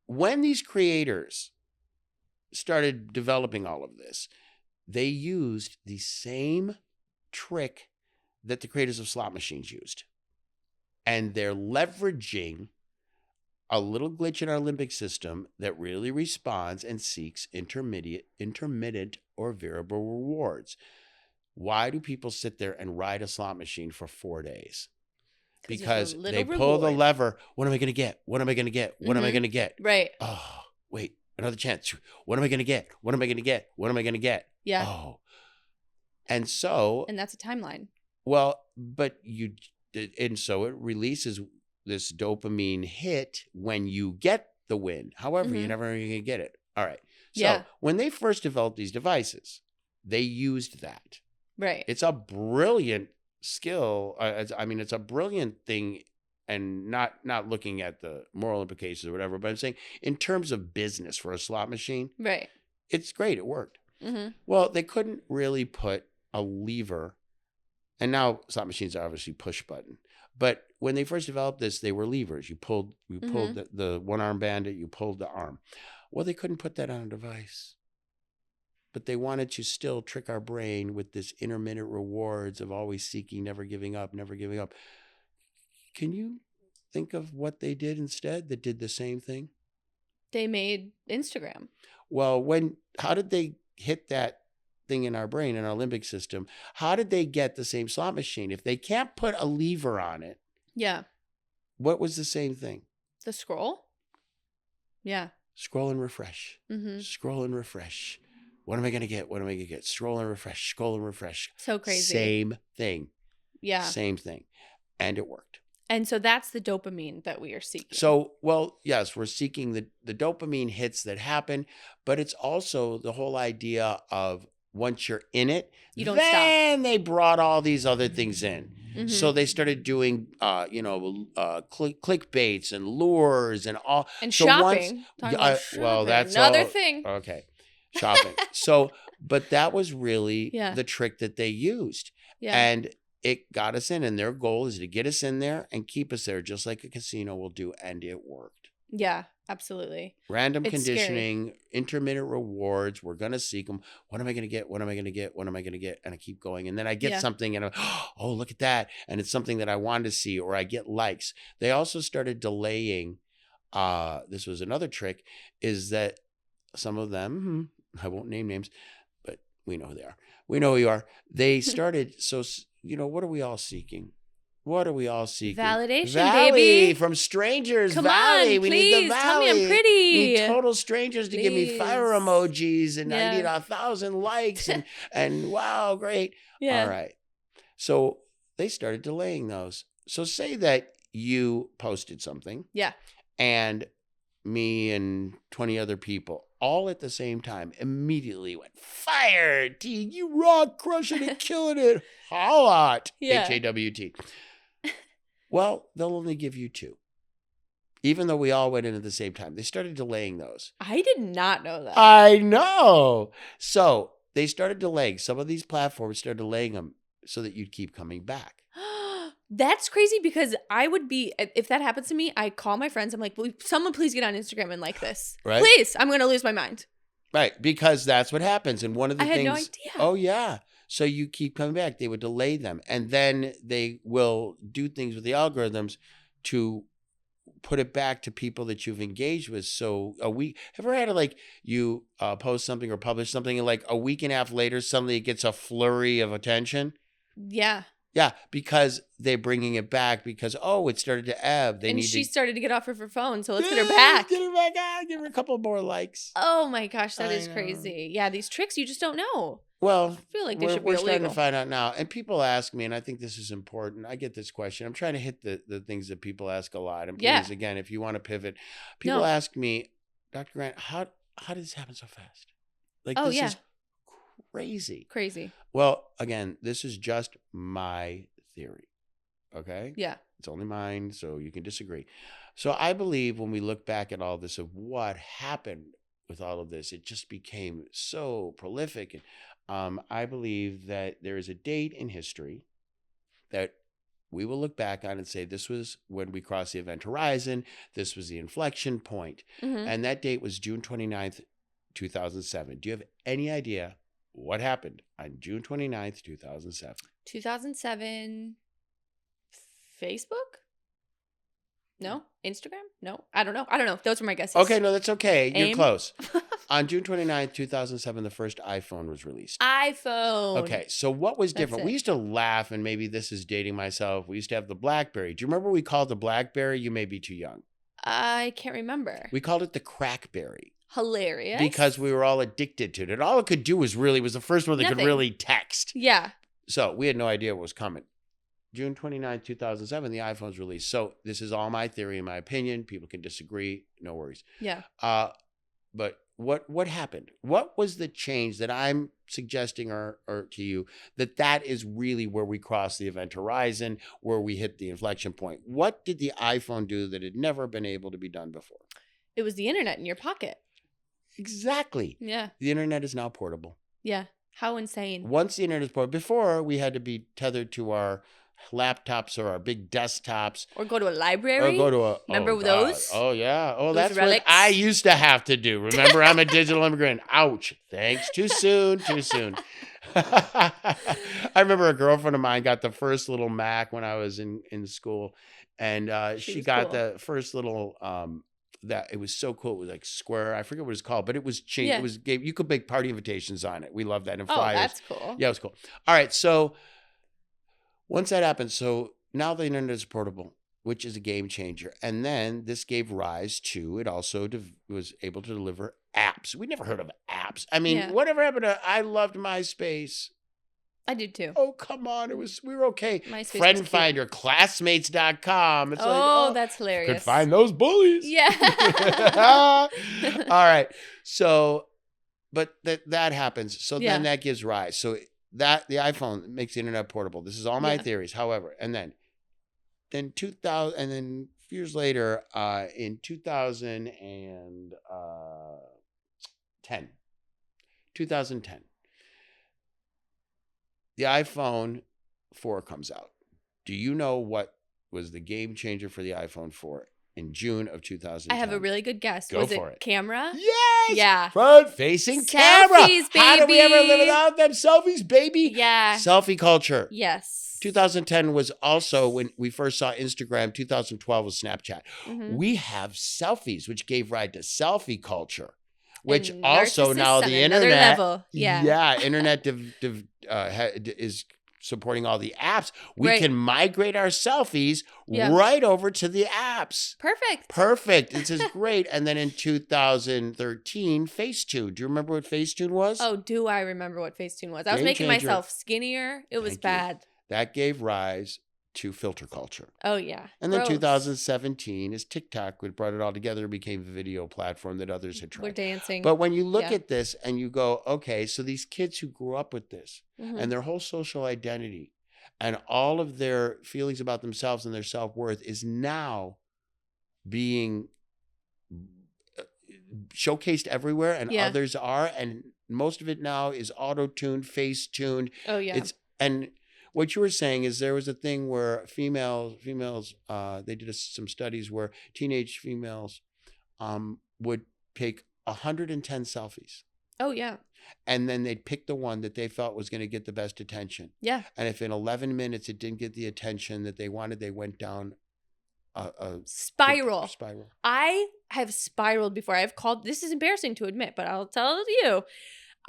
when these creators started developing all of this, they used the same trick that the creators of slot machines used. And they're leveraging a little glitch in our limbic system that really responds and seeks intermittent or variable rewards. Why do people sit there and ride a slot machine for 4 days? Because they pull the lever. What am I going to get? What am I going to get? What am I going to get? Right. Oh, wait, another chance. What am I going to get? What am I going to get? What am I going to get? Yeah. Oh. And so. And that's a timeline. Well, and so it releases this dopamine hit when you get the win. However, you're never going to get it. All right. So when they first developed these devices, they used that. Right. It's a brilliant skill. It's a brilliant thing, and not looking at the moral implications or whatever, but I'm saying in terms of business for a slot machine, right, it's great. It worked. Mm-hmm. Well, they couldn't really put a lever, and now slot machines are obviously push button. But when they first developed this, they were levers. You pulled the one arm bandit, you pulled the arm. Well, they couldn't put that on a device. But they wanted to still trick our brain with this intermittent rewards of always seeking, never giving up, never giving up. Can you think of what they did instead that did the same thing? They made Instagram. Well, how did they hit that thing in our brain, in our limbic system? How did they get the same slot machine? If they can't put a lever on it, Yeah. what was the same thing? The scroll? Yeah. Scroll and refresh. Mm-hmm. Scroll and refresh. What am I going to get? What am I going to get? Scroll and refresh. Scroll and refresh. So crazy. Same thing. Yeah. Same thing. And it worked. And so that's the dopamine that we are seeking. So, well, yes, we're seeking the dopamine hits that happen, but it's also the whole idea of once you're in it, you don't then they brought all these other things in. Mm-hmm. So they started doing, clickbaits and lures and all. And so shopping. Well, that's another all, thing. Okay, shopping. But that was really the trick that they used. Yeah. And it got us in, and their goal is to get us in there and keep us there, just like a casino will do, and it worked. Yeah, absolutely. Random conditioning, intermittent rewards. We're going to seek them. What am I going to get? What am I going to get? What am I going to get? And I keep going. And then I get something and oh, look at that. And it's something that I wanted to see, or I get likes. They also started delaying. This was another trick, is that some of them, I won't name names, but we know who they are. We know who you are. They started, what are we all seeking? What are we all seeking? Validation, Valley, baby. From strangers. Come Valley. on, We please, need the Valley. tell me I'm pretty. We need total strangers to give me fire Please. emojis, and I need 1,000 likes, and wow, great. Yeah. All right. So they started delaying those. So say that you posted something. Yeah. And me and 20 other people all at the same time immediately went, fire, T, you rock, crushing it, killing it, hot, Yeah. HAWT. Well, they'll only give you 2. Even though we all went in at the same time. They started delaying those. I did not know that. I know. So they started delaying. Some of these platforms started delaying them so that you'd keep coming back. That's crazy, because I would be, if that happens to me, I call my friends. I'm like, will someone please get on Instagram and like this? Right. Please. I'm going to lose my mind. Right. Because that's what happens. And one of the things. I had no idea. Oh, yeah. So you keep coming back. They would delay them. And then they will do things with the algorithms to put it back to people that you've engaged with. So a week, have you ever had like you post something or publish something and like a week and a half later, suddenly it gets a flurry of attention? Yeah. Yeah, because they're bringing it back because, it started to ebb. She started to get off of her phone, so let's get her back. Get her back on. Give her a couple more likes. Oh my gosh, that is know. crazy. Yeah, these tricks you just don't know. Well, I feel like they should be we're illegal. starting to find out now. And people ask me, and I think this is important. I get this question. I'm trying to hit the things that people ask a lot. And please, again, if you want to pivot, people ask me, Dr. Grant, how did this happen so fast? Like, this is crazy. Crazy. Well, again, this is just my theory. Okay? Yeah. It's only mine, so you can disagree. So I believe when we look back at all this of what happened with all of this, it just became so prolific. And I believe that there is a date in history that we will look back on and say, this was when we crossed the event horizon. This was the inflection point. Mm-hmm. And that date was June 29th, 2007. Do you have any idea what happened on June 29th, 2007? 2007, Facebook? No? Instagram? No? I don't know. Those were my guesses. Okay, no, that's okay. You're AIM? close. On June 29th, 2007, the first iPhone was released. iPhone. Okay, so what was That's different? it. We used to laugh, and maybe this is dating myself. We used to have the BlackBerry. Do you remember what we called the BlackBerry? You may be too young. I can't remember. We called it the Crackberry. Hilarious. Because we were all addicted to it. And all it could do was was the first one that could Nothing. really text. Yeah. So we had no idea what was coming. June 29th, 2007, the iPhone's released. So this is all my theory and my opinion. People can disagree. No worries. Yeah. But what happened? What was the change that I'm suggesting or to you that is really where we crossed the event horizon, where we hit the inflection point? What did the iPhone do that had never been able to be done before? It was the internet in your pocket. Exactly. Yeah. The internet is now portable. Yeah. How insane. Once the internet is portable, before we had to be tethered to our laptops or our big desktops. Or go to a library. Or go to a... Remember God. those? Oh, yeah. Oh, Those that's relics? what I used to have to do. Remember, I'm a digital immigrant. Ouch. Thanks. Too soon. Too soon. I remember a girlfriend of mine got the first little Mac when I was in school. And She she was got cool. the first little that it was so cool. It was like square. I forget what it's called, but it was changed. Yeah. It was gave you could make party invitations on it. We love that, and Oh, flyers. that's cool. Yeah, it was cool. All right, so once that happened, so now the internet is portable, which is a game changer. And then this gave rise to, it also was able to deliver apps. We never heard of apps. I mean, Yeah. whatever happened to, I loved MySpace. I did too. Oh, come on. We were okay. MySpace was Friend cute. Finder, classmates.com. It's Oh, that's hilarious. could find those bullies. Yeah. All right. So, but that happens. So Yeah. then that gives rise. So the iPhone makes the internet portable. This is all my Yeah. theories. theories. However, and then 2000, and then years later, in 2010, the iPhone 4 comes out. Do you know what was the game changer for the iPhone 4 in June of 2010? I have a really good guess. Go Was for it it. camera? Yes. Yeah. Front-facing camera. Selfies, How do we ever live baby. without them selfies, baby? Yeah. Selfie culture. Yes. 2010 was also when we first saw Instagram. 2012 was Snapchat. Mhm. We have selfies, which gave rise to selfie culture, which And also now narcissists the on another internet. level. Yeah. Internet is supporting all the apps. We Right. can migrate our selfies Yeah. right over to the apps. Perfect. This is great. And then in 2013, Facetune. Do you remember what Facetune was? Oh, do I remember what Facetune was? I was Game making changer. myself skinnier. It was Thank you. bad. That gave rise to filter culture. Oh, yeah. And then Gross. 2017 is TikTok, which brought it all together and became a video platform that others had We're tried. dancing. But when you look Yeah. at this and you go, okay, so these kids who grew up with this Mhm. and their whole social identity and all of their feelings about themselves and their self-worth is now being showcased everywhere, and Yeah. others are, and most of it now is auto-tuned, face-tuned. Oh, yeah. And what you were saying is there was a thing where females, they did some studies where teenage females would take 110 selfies, Oh, yeah. and then they'd pick the one that they felt was going to get the best attention. Yeah. And if in 11 minutes it didn't get the attention that they wanted, they went down a Spiral. spiral. I have spiraled before. I've called, this is embarrassing to admit, but I'll tell you.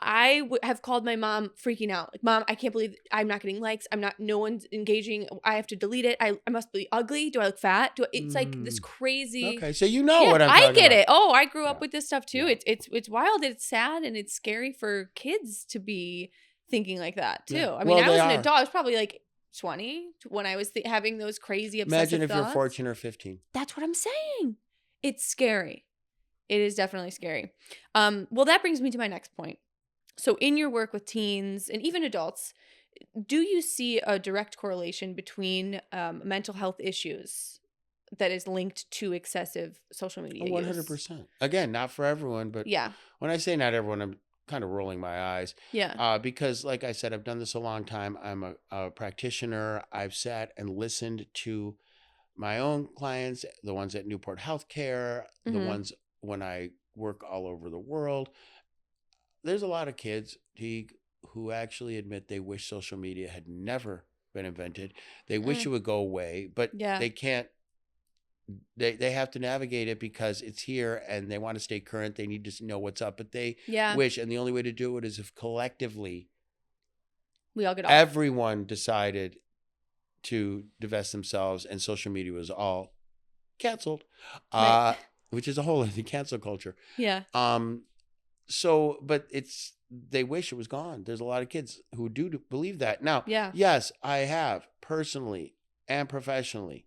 I have called my mom freaking out. Like, Mom, I can't believe I'm not getting likes. No one's engaging. I have to delete it. I must be ugly. Do I look fat? It's like this crazy. Okay, so you know Yeah, what I'm I talking get about. it. Oh, I grew up Yeah. with this stuff too. Yeah. It's wild. It's sad and it's scary for kids to be thinking like that too. Yeah. I mean, Well, I was they an are. adult. I was probably like 20 when I was having those crazy obsessive Imagine if you're thoughts. 14 or 15. That's what I'm saying. It's scary. It is definitely scary. Well, that brings me to my next point. So in your work with teens and even adults, do you see a direct correlation between mental health issues that is linked to excessive social media use? 100%. Again, not for everyone, but Yeah. when I say not everyone, I'm kind of rolling my eyes Yeah. because, like I said, I've done this a long time. I'm a practitioner. I've sat and listened to my own clients, the ones at Newport Healthcare, the Mhm. ones when I work all over the world. There's a lot of kids who actually admit they wish social media had never been invented. They wish it would go away, but Yeah. they can't. They have to navigate it because it's here and they want to stay current. They need to know what's up, but they Yeah. wish, and the only way to do it is if collectively We all get off. everyone decided to divest themselves and social media was all canceled, Right. which is a whole other cancel culture. Yeah. So, but they wish it was gone. There's a lot of kids who do believe that. Now, Yeah. yes, I have personally and professionally,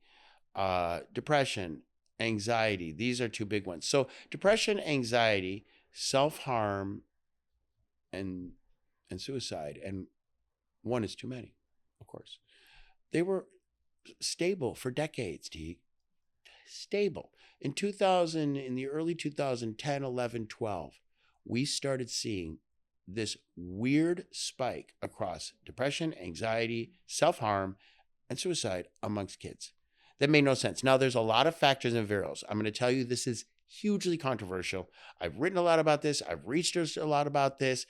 depression, anxiety. These are two big ones. So depression, anxiety, self-harm, and suicide. And one is too many, of course. They were stable for decades, Teague. Stable. In the early 2010, 11, 12, we started seeing this weird spike across depression, anxiety, self-harm, and suicide amongst kids. That made no sense. Now, there's a lot of factors and variables. I'm going to tell you this is hugely controversial. I've written a lot about this. I've researched a lot about this.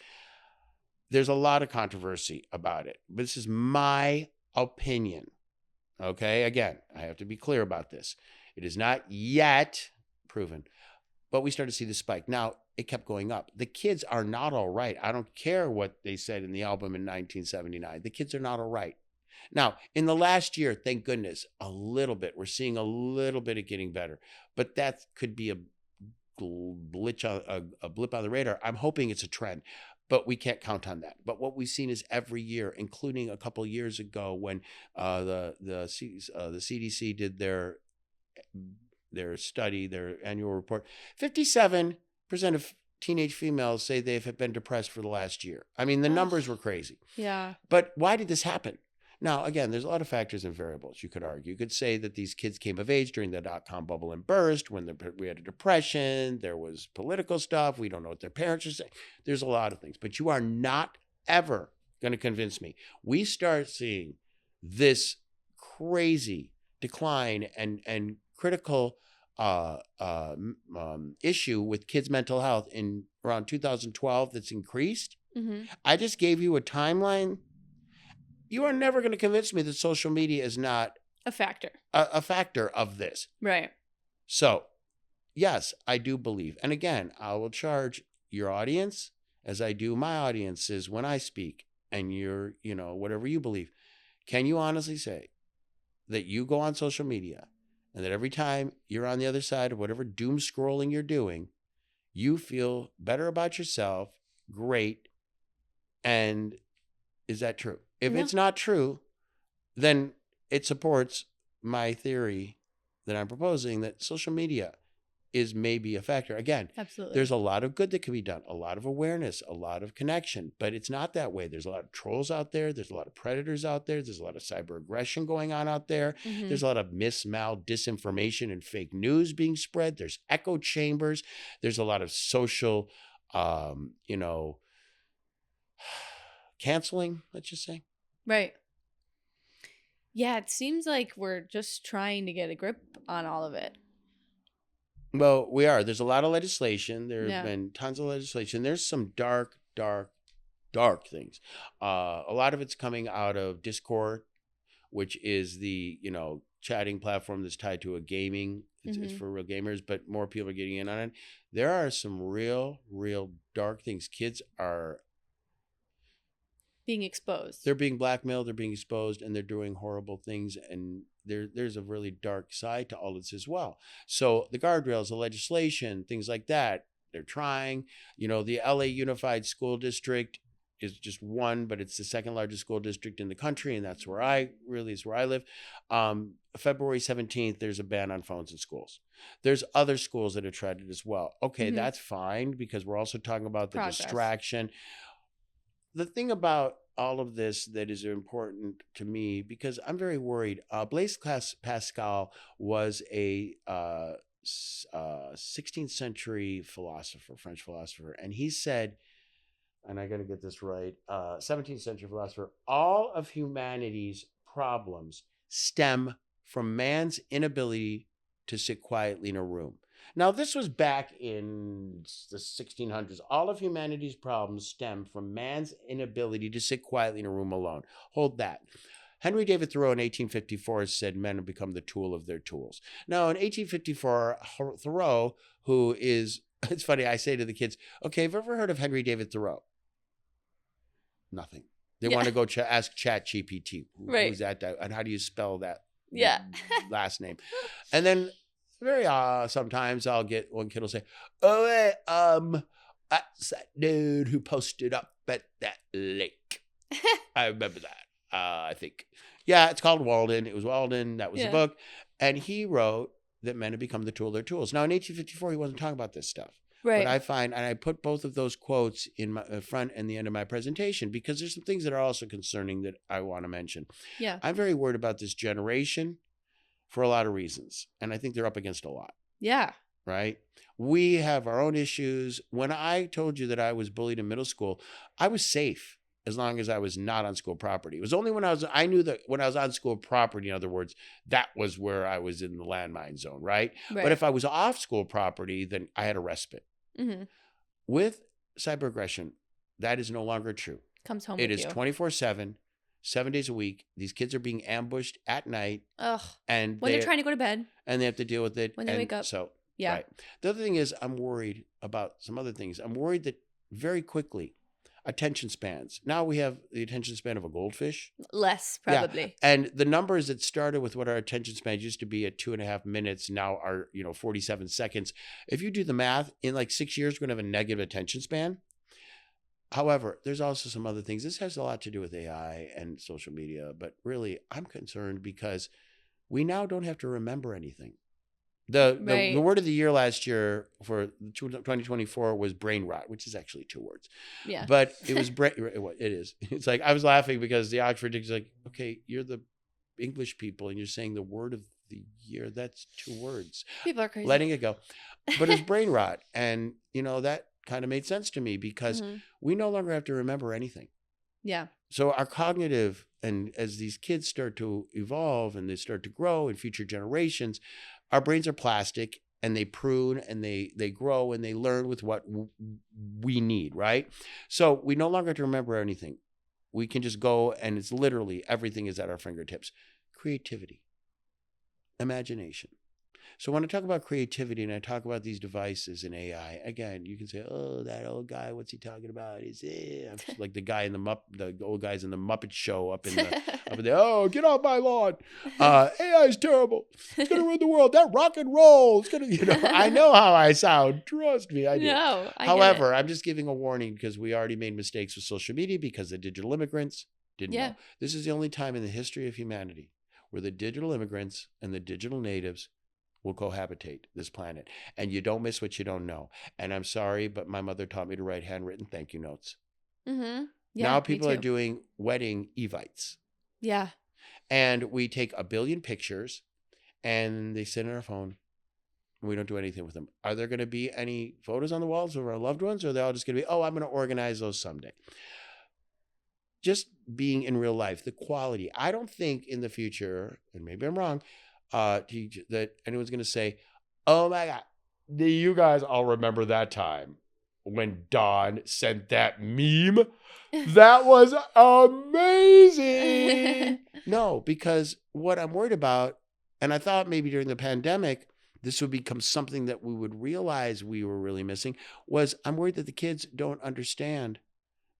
There's a lot of controversy about it. But this is my opinion. Okay, again, I have to be clear about this. It is not yet proven, but we started to see the spike. Now, it kept going up. The kids are not all right. I don't care what they said in the album in 1979. The kids are not all right. Now, in the last year, thank goodness, a little bit. We're seeing a little bit of getting better, but that could be a blip on the radar. I'm hoping it's a trend, but we can't count on that. But what we've seen is every year, including a couple years ago when the CDC did their study, their annual report, 57% of teenage females say they've been depressed for the last year. I mean, the numbers were crazy. Yeah. But why did this happen? Now, again, there's a lot of factors and variables you could argue. You could say that these kids came of age during the dot-com bubble and burst, when we had a depression, there was political stuff, we don't know what their parents are saying. There's a lot of things. But you are not ever going to convince me. We start seeing this crazy decline and critical issue with kids' mental health in around 2012 that's increased. Mm-hmm. I just gave you a timeline. You are never going to convince me that social media is not A factor. a factor of this. Right. So, yes, I do believe. And again, I will charge your audience as I do my audiences when I speak, and you're, whatever you believe. Can you honestly say that you go on social media and that every time you're on the other side of whatever doom scrolling you're doing, you feel better about yourself, great, and is that true? If No. it's not true, then it supports my theory that I'm proposing that social media is maybe a factor. Again, Absolutely. there's a lot of good that can be done, a lot of awareness, a lot of connection, but it's not that way. There's a lot of trolls out there. There's a lot of predators out there. There's a lot of cyber aggression going on out there. Mhm. There's a lot of disinformation and fake news being spread. There's echo chambers. There's a lot of social, canceling, let's just say. Right. Yeah, it seems like we're just trying to get a grip on all of it. Well, we are. There's a lot of legislation. There have Yeah. been tons of legislation. There's some dark things. A lot of it's coming out of Discord, which is the, chatting platform that's tied to a gaming. It's for real gamers, but more people are getting in on it. There are some real dark things. Kids are Being exposed. they're being blackmailed, they're being exposed, and they're doing horrible things. And there's a really dark side to all this as well. So the guardrails, the legislation, things like that, they're trying. The LA Unified School District is just one, but it's the second largest school district in the country, and that's where I live. February 17th, there's a ban on phones in schools. There's other schools that have tried it as well. Okay, that's fine, because we're also talking about the distraction. The thing about all of this that is important to me, because I'm very worried, Blaise Pascal was a 16th century French philosopher, and he said, and I got to get this right, 17th century philosopher, all of humanity's problems stem from man's inability to sit quietly in a room. Now, this was back in the 1600s. All of humanity's problems stem from man's inability to sit quietly in a room alone. Hold that. Henry David Thoreau in 1854 said men have become the tool of their tools. Now, in 1854, Thoreau, who is, it's funny, I say to the kids, okay, have you ever heard of Henry David Thoreau? Nothing. They want to go ask ChatGPT. Who's that guy? And how do you spell that last name? And then very sometimes I'll get one kid will say, "Oh, hey, that's that dude who posted up at that lake." I remember that. I think, yeah, it's called Walden. It was Walden. That was the book, and he wrote that men have become the tool of their tools. Now, in 1854, he wasn't talking about this stuff. Right. But I find, and I put both of those quotes in my front and the end of my presentation, because there's some things that are also concerning that I want to mention. Yeah. I'm very worried about this generation for a lot of reasons. And I think they're up against a lot. Yeah. Right? We have our own issues. When I told you that I was bullied in middle school, I was safe as long as I was not on school property. It was only when I knew that when I was on school property, in other words, that was where I was in the landmine zone, right? But if I was off school property, then I had a respite. Mm-hmm. With cyber aggression, that is no longer true. Comes home It with is you. 24/7, 7 days a week. These kids are being ambushed at night, Ugh. and When they're trying to go to bed. and they have to deal with it When they and wake up. So Yeah. right. The other thing is, I'm worried about some other things. I'm worried that very quickly, attention spans. Now we have the attention span of a goldfish. Less, Yeah. probably. And the numbers that started with what our attention spans used to be at 2.5 minutes now are, 47 seconds. If you do the math, in like 6 years, we're going to have a negative attention span. However, there's also some other things. This has a lot to do with AI and social media, but really, I'm concerned because we now don't have to remember anything. The Right. word of the year last year for 2024 was brain rot, which is actually 2 words. Yeah. But it was it is. It's like I was laughing because the Oxford is like, okay, you're the English people and you're saying the word of the year. That's 2 words. People are crazy. Letting it go. But it's brain rot. And, that kind of made sense to me because Mhm. we no longer have to remember anything. Yeah. So our cognitive, and as these kids start to evolve and they start to grow in future generations, our brains are plastic and they prune and they grow and they learn with what we need, right? So we no longer have to remember anything. We can just go and it's literally everything is at our fingertips. Creativity, imagination. So when I talk about creativity and I talk about these devices and AI, again, you can say, "Oh, that old guy, what's he talking about?" He's like the guy in the old guys in the Muppet Show up in there. "Oh, get off my lawn! AI is terrible. It's gonna ruin the world. That rock and roll. It's gonna, I know how I sound. Trust me, I do. No, I get However, I'm just giving a warning because we already made mistakes with social media because the digital immigrants didn't know. This is the only time in the history of humanity where the digital immigrants and the digital natives will cohabitate this planet. And you don't miss what you don't know. And I'm sorry, but my mother taught me to write handwritten thank you notes. Mm-hmm. Yeah, now me people are too. doing wedding evites. Yeah. And we take 1 billion pictures and they sit on our phone. And we don't do anything with them. Are there going to be any photos on the walls of our loved ones? Or are they all just going to be, oh, I'm going to organize those someday? Just being in real life, the quality. I don't think in the future, and maybe I'm wrong, that anyone's going to say, oh my God, do you guys all remember that time when Dawn sent that meme? That was amazing. No, because what I'm worried about, and I thought maybe during the pandemic, this would become something that we would realize we were really missing, was I'm worried that the kids don't understand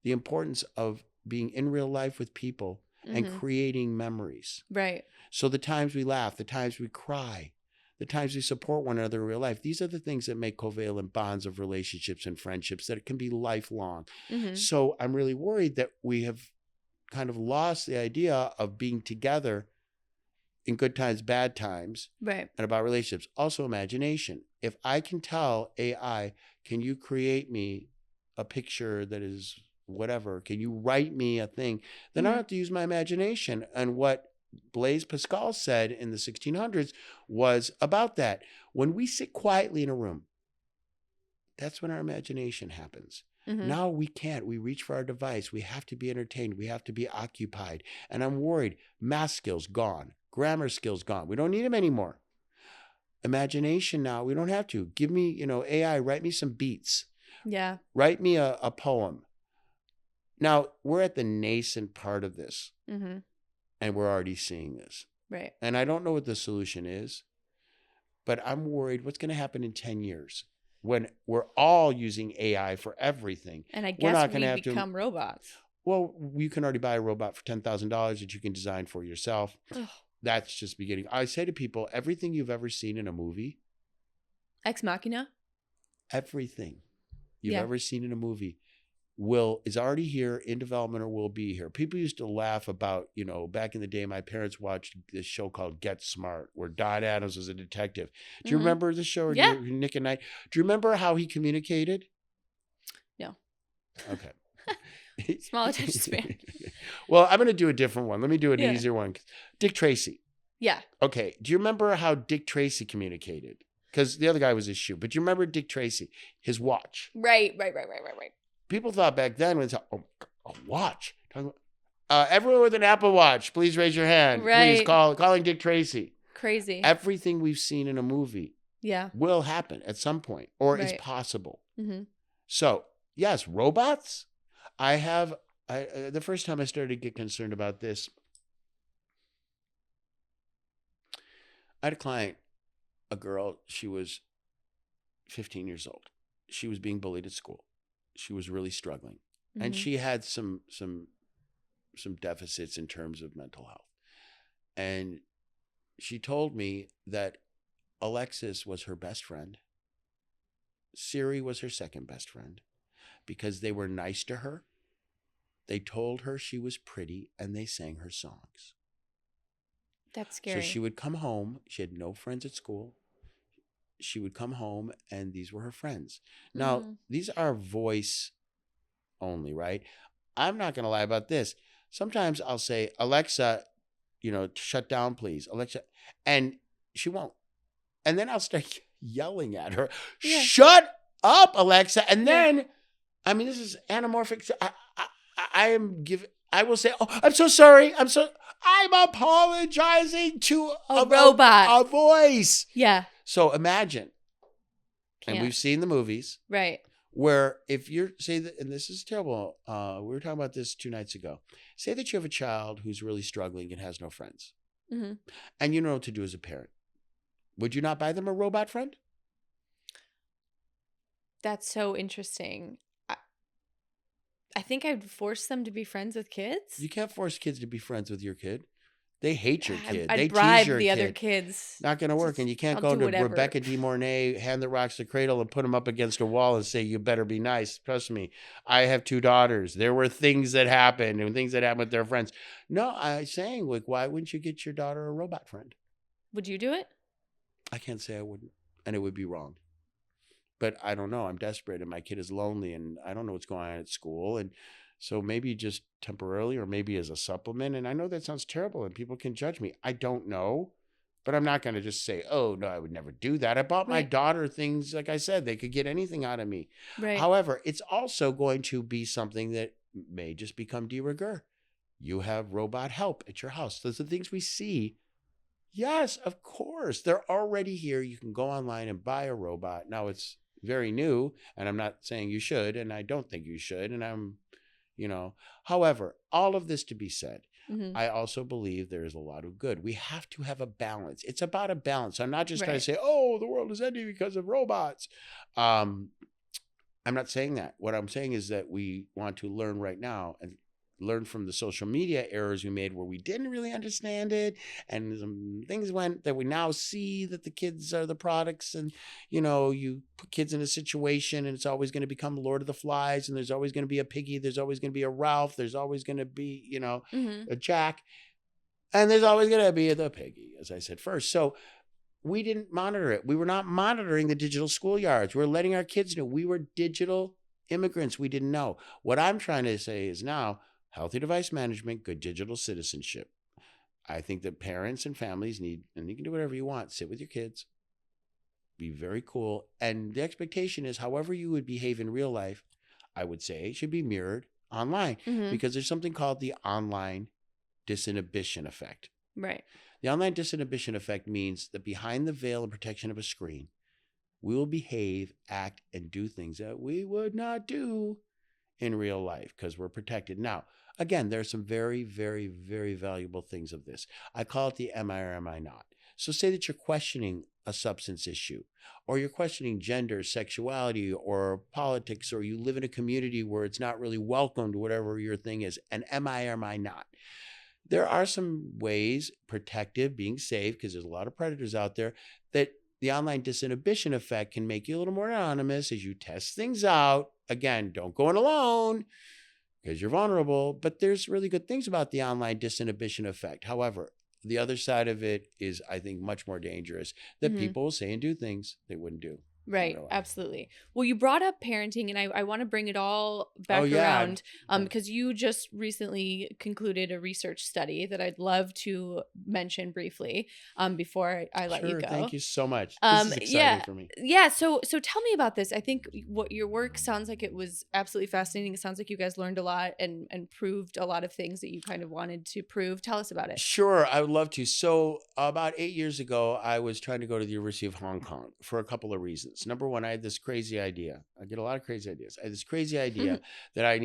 the importance of being in real life with people and creating memories. Right. So the times we laugh, the times we cry, the times we support one another in real life, these are the things that make covalent bonds of relationships and friendships that it can be lifelong. So I'm really worried that we have kind of lost the idea of being together in good times, bad times, right, and about relationships. Also imagination. If I can tell AI, can you create me a picture that is whatever, can you write me a thing, then I don't have to use my imagination. And what Blaise Pascal said in the 1600s was about that. When we sit quietly in a room, that's when our imagination happens. Now we can't. We reach for our device. We have to be entertained. We have to be occupied. And I'm worried. Math skills gone. Grammar skills gone. We don't need them anymore. Imagination now, we don't have to. Give me, AI, write me some beats. Yeah. Write me a poem. Now, we're at the nascent part of this. And we're already seeing this. Right. And I don't know what the solution is, but I'm worried what's going to happen in 10 years when we're all using AI for everything. And I We're guess not we gonna have become robots. Well, you can already buy a robot for $10,000 that you can design for yourself. Ugh. That's just beginning. I say to people, everything you've ever seen in a movie, Ex Machina? everything you've ever seen in a movie is already here in development or will be here. People used to laugh about, back in the day, my parents watched this show called Get Smart, where Don Adams was a detective. Do you remember the show? Yeah. Nick at Night. Do you remember how he communicated? No. Okay. Small attention span. Well, I'm going to do a different one. Let me do an easier one. Dick Tracy. Yeah. Okay. Do you remember how Dick Tracy communicated? Because the other guy was his shoe. But do you remember Dick Tracy? His watch. Right. People thought back then when it's a watch. Everyone with an Apple Watch, please raise your hand. Right. Please calling Dick Tracy. Crazy. Everything we've seen in a movie will happen at some point or is possible. So, yes, robots. I have The first time I started to get concerned about this, I had a client, a girl. She was 15 years old. She was being bullied at school. She was really struggling, and Mhm. she had some deficits in terms of mental health. And she told me that Alexis was her best friend. Siri was her second best friend because they were nice to her. They told her she was pretty and they sang her songs. That's So she scary. would come home. She had no friends at school. She would come home and these were her friends. Now, Mhm. these are voice only, right? I'm not going to lie about this. Sometimes I'll say, Alexa, shut down, please. Alexa. And she won't. And then I'll start yelling at her, Yeah. shut up, Alexa. And Yeah. then, I mean, this is anamorphic. I will say, oh, I'm so sorry. I'm apologizing to A robot. a voice. Yeah. So imagine, and Can't. we've seen the movies Right. where if you're, say that, and this is terrible, we were talking about this 2 nights ago. Say that you have a child who's really struggling and has no friends, Mhm. and you know what to do as a parent. Would you not buy them a robot friend? That's so interesting. I think I'd force them to be friends with kids. You can't force kids to be friends with your kid. They hate your kid. I'd They tease bribe your the other kid. kids. Not going to work. And you can't I'll go do to whatever. Rebecca De Mornay, hand the rocks to cradle, and put them up against a wall and say, you better be nice. Trust me, I have 2 daughters. There were things that happened and things that happened with their friends. No, I'm saying, like, why wouldn't you get your daughter a robot friend? Would you do it? I can't say I wouldn't. And it would be wrong. But I don't know. I'm desperate and my kid is lonely and I don't know what's going on at school. And so maybe just temporarily or maybe as a supplement. And I know that sounds terrible and people can judge me. I don't know. But I'm not going to just say, oh, no, I would never do that. I bought my Right. daughter things, like I said, they could get anything out of me. Right. However, it's also going to be something that may just become de rigueur. You have robot help at your house. Those are the things we see. Yes, of course. They're already here. You can go online and buy a robot. Now it's very new, and I'm not saying you should, and I don't think you should. And however, all of this to be said, Mhm. I also believe there is a lot of good. We have to have a balance. It's about a balance. I'm not just trying Right. to say, oh, the world is ending because of robots. I'm not saying that. What I'm saying is that we want to learn right now and learn from the social media errors we made where we didn't really understand it and some things went that we now see that the kids are the products and you put kids in a situation and it's always going to become Lord of the Flies and there's always going to be a Piggy, there's always going to be a Ralph, there's always going to be Mhm. a Jack, and there's always going to be the Piggy, as I said first. So we didn't monitor it. We were not monitoring the digital schoolyards. We're letting our kids know we were digital immigrants. We didn't know. What I'm trying to say is now healthy device management, good digital citizenship. I think that parents and families need, and you can do whatever you want, sit with your kids, be very cool. And the expectation is however you would behave in real life, I would say should be mirrored online Mhm. because there's something called the online disinhibition effect. Right. The online disinhibition effect means that behind the veil and protection of a screen, we will behave, act, and do things that we would not do in real life because we're protected. Now, again, there are some very, very, very valuable things of this. I call it the am I or am I not. So say that you're questioning a substance issue, or you're questioning gender, sexuality, or politics, or you live in a community where it's not really welcomed, whatever your thing is, and am I or am I not? There are some ways, protective, being safe, because there's a lot of predators out there, that the online disinhibition effect can make you a little more anonymous as you test things out. Again, don't go in alone because you're vulnerable, but there's really good things about the online disinhibition effect. However, the other side of it is, I think, much more dangerous, that Mhm. people will say and do things they wouldn't do. Right. real life. Absolutely. Well, you brought up parenting, and I want to bring it all back Oh, yeah. around because you just recently concluded a research study that I'd love to mention briefly before I let you Sure, go. thank you so much. This is exciting Yeah. for me. Yeah. So tell me about this. I think what your work sounds like it was absolutely fascinating. It sounds like you guys learned a lot and proved a lot of things that you kind of wanted to prove. Tell us about it. Sure, I would love to. So, about 8 years ago, I was trying to go to the University of Hong Kong for a couple of reasons. reasons. Number one, I had this crazy idea. I get a lot of crazy ideas. I had this crazy idea that I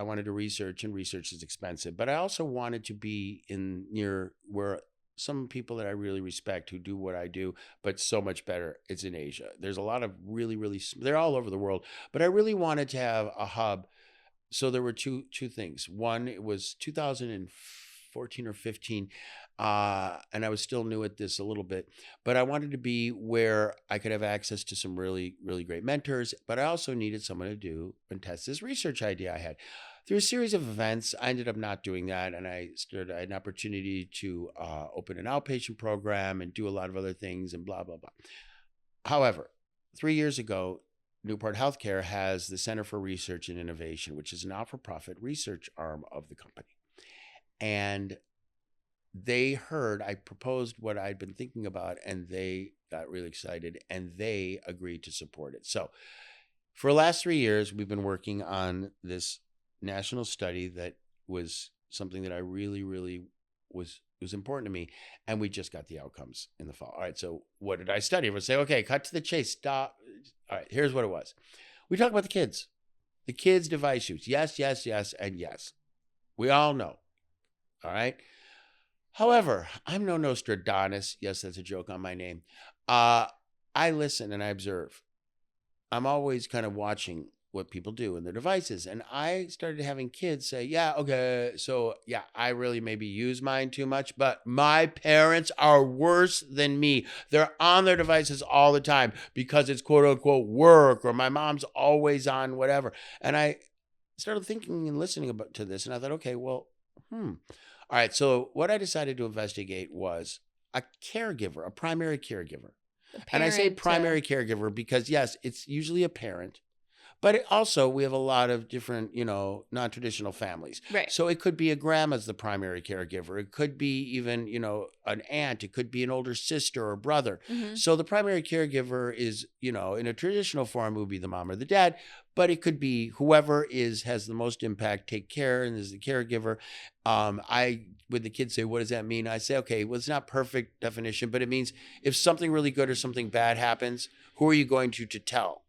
wanted to research, and research is expensive, but I also wanted to be near where some people that I really respect who do what I do, but so much better. It's in Asia. There's a lot of really, they're all over the world, but I really wanted to have a hub. So there were two things. One, it was 2014 or 15, and I was still new at this a little bit, but I wanted to be where I could have access to some really, really great mentors, but I also needed someone to do and test this research idea I had. Through a series of events, I ended up not doing that, and I had an opportunity to open an outpatient program and do a lot of other things and blah, blah, blah. However, 3 years ago, Newport Healthcare has the Center for Research and Innovation, which is a not-for-profit research arm of the company. And they heard I proposed what I'd been thinking about, and they got really excited, and they agreed to support it. So for the last 3 years, we've been working on this national study that was something that I really, really was important to me. And we just got the outcomes in the fall. All right. So what did I study? Everyone say, okay, cut to the chase. Stop. All right. Here's what it was. We talk about the kids device use. Yes, yes, yes, and yes. We all know. All right. However, I'm no Nostradamus. Yes, that's a joke on my name. I listen and I observe. I'm always kind of watching what people do in their devices. And I started having kids say, yeah, okay, so yeah, I really maybe use mine too much, but my parents are worse than me. They're on their devices all the time because it's quote unquote work, or my mom's always on whatever. And I started thinking and listening to this, and I thought, okay, well, All right, so what I decided to investigate was a caregiver, a primary caregiver. And I say primary caregiver because, yes, it's usually a parent. But also, we have a lot of different, non-traditional families. Right. So it could be a grandma's the primary caregiver. It could be even, an aunt. It could be an older sister or brother. Mm-hmm. So the primary caregiver is, in a traditional form, would be the mom or the dad. But it could be whoever has the most impact, take care, and is the caregiver. When the kids say, what does that mean? I say, okay, well, it's not perfect definition, but it means if something really good or something bad happens, who are you going to tell?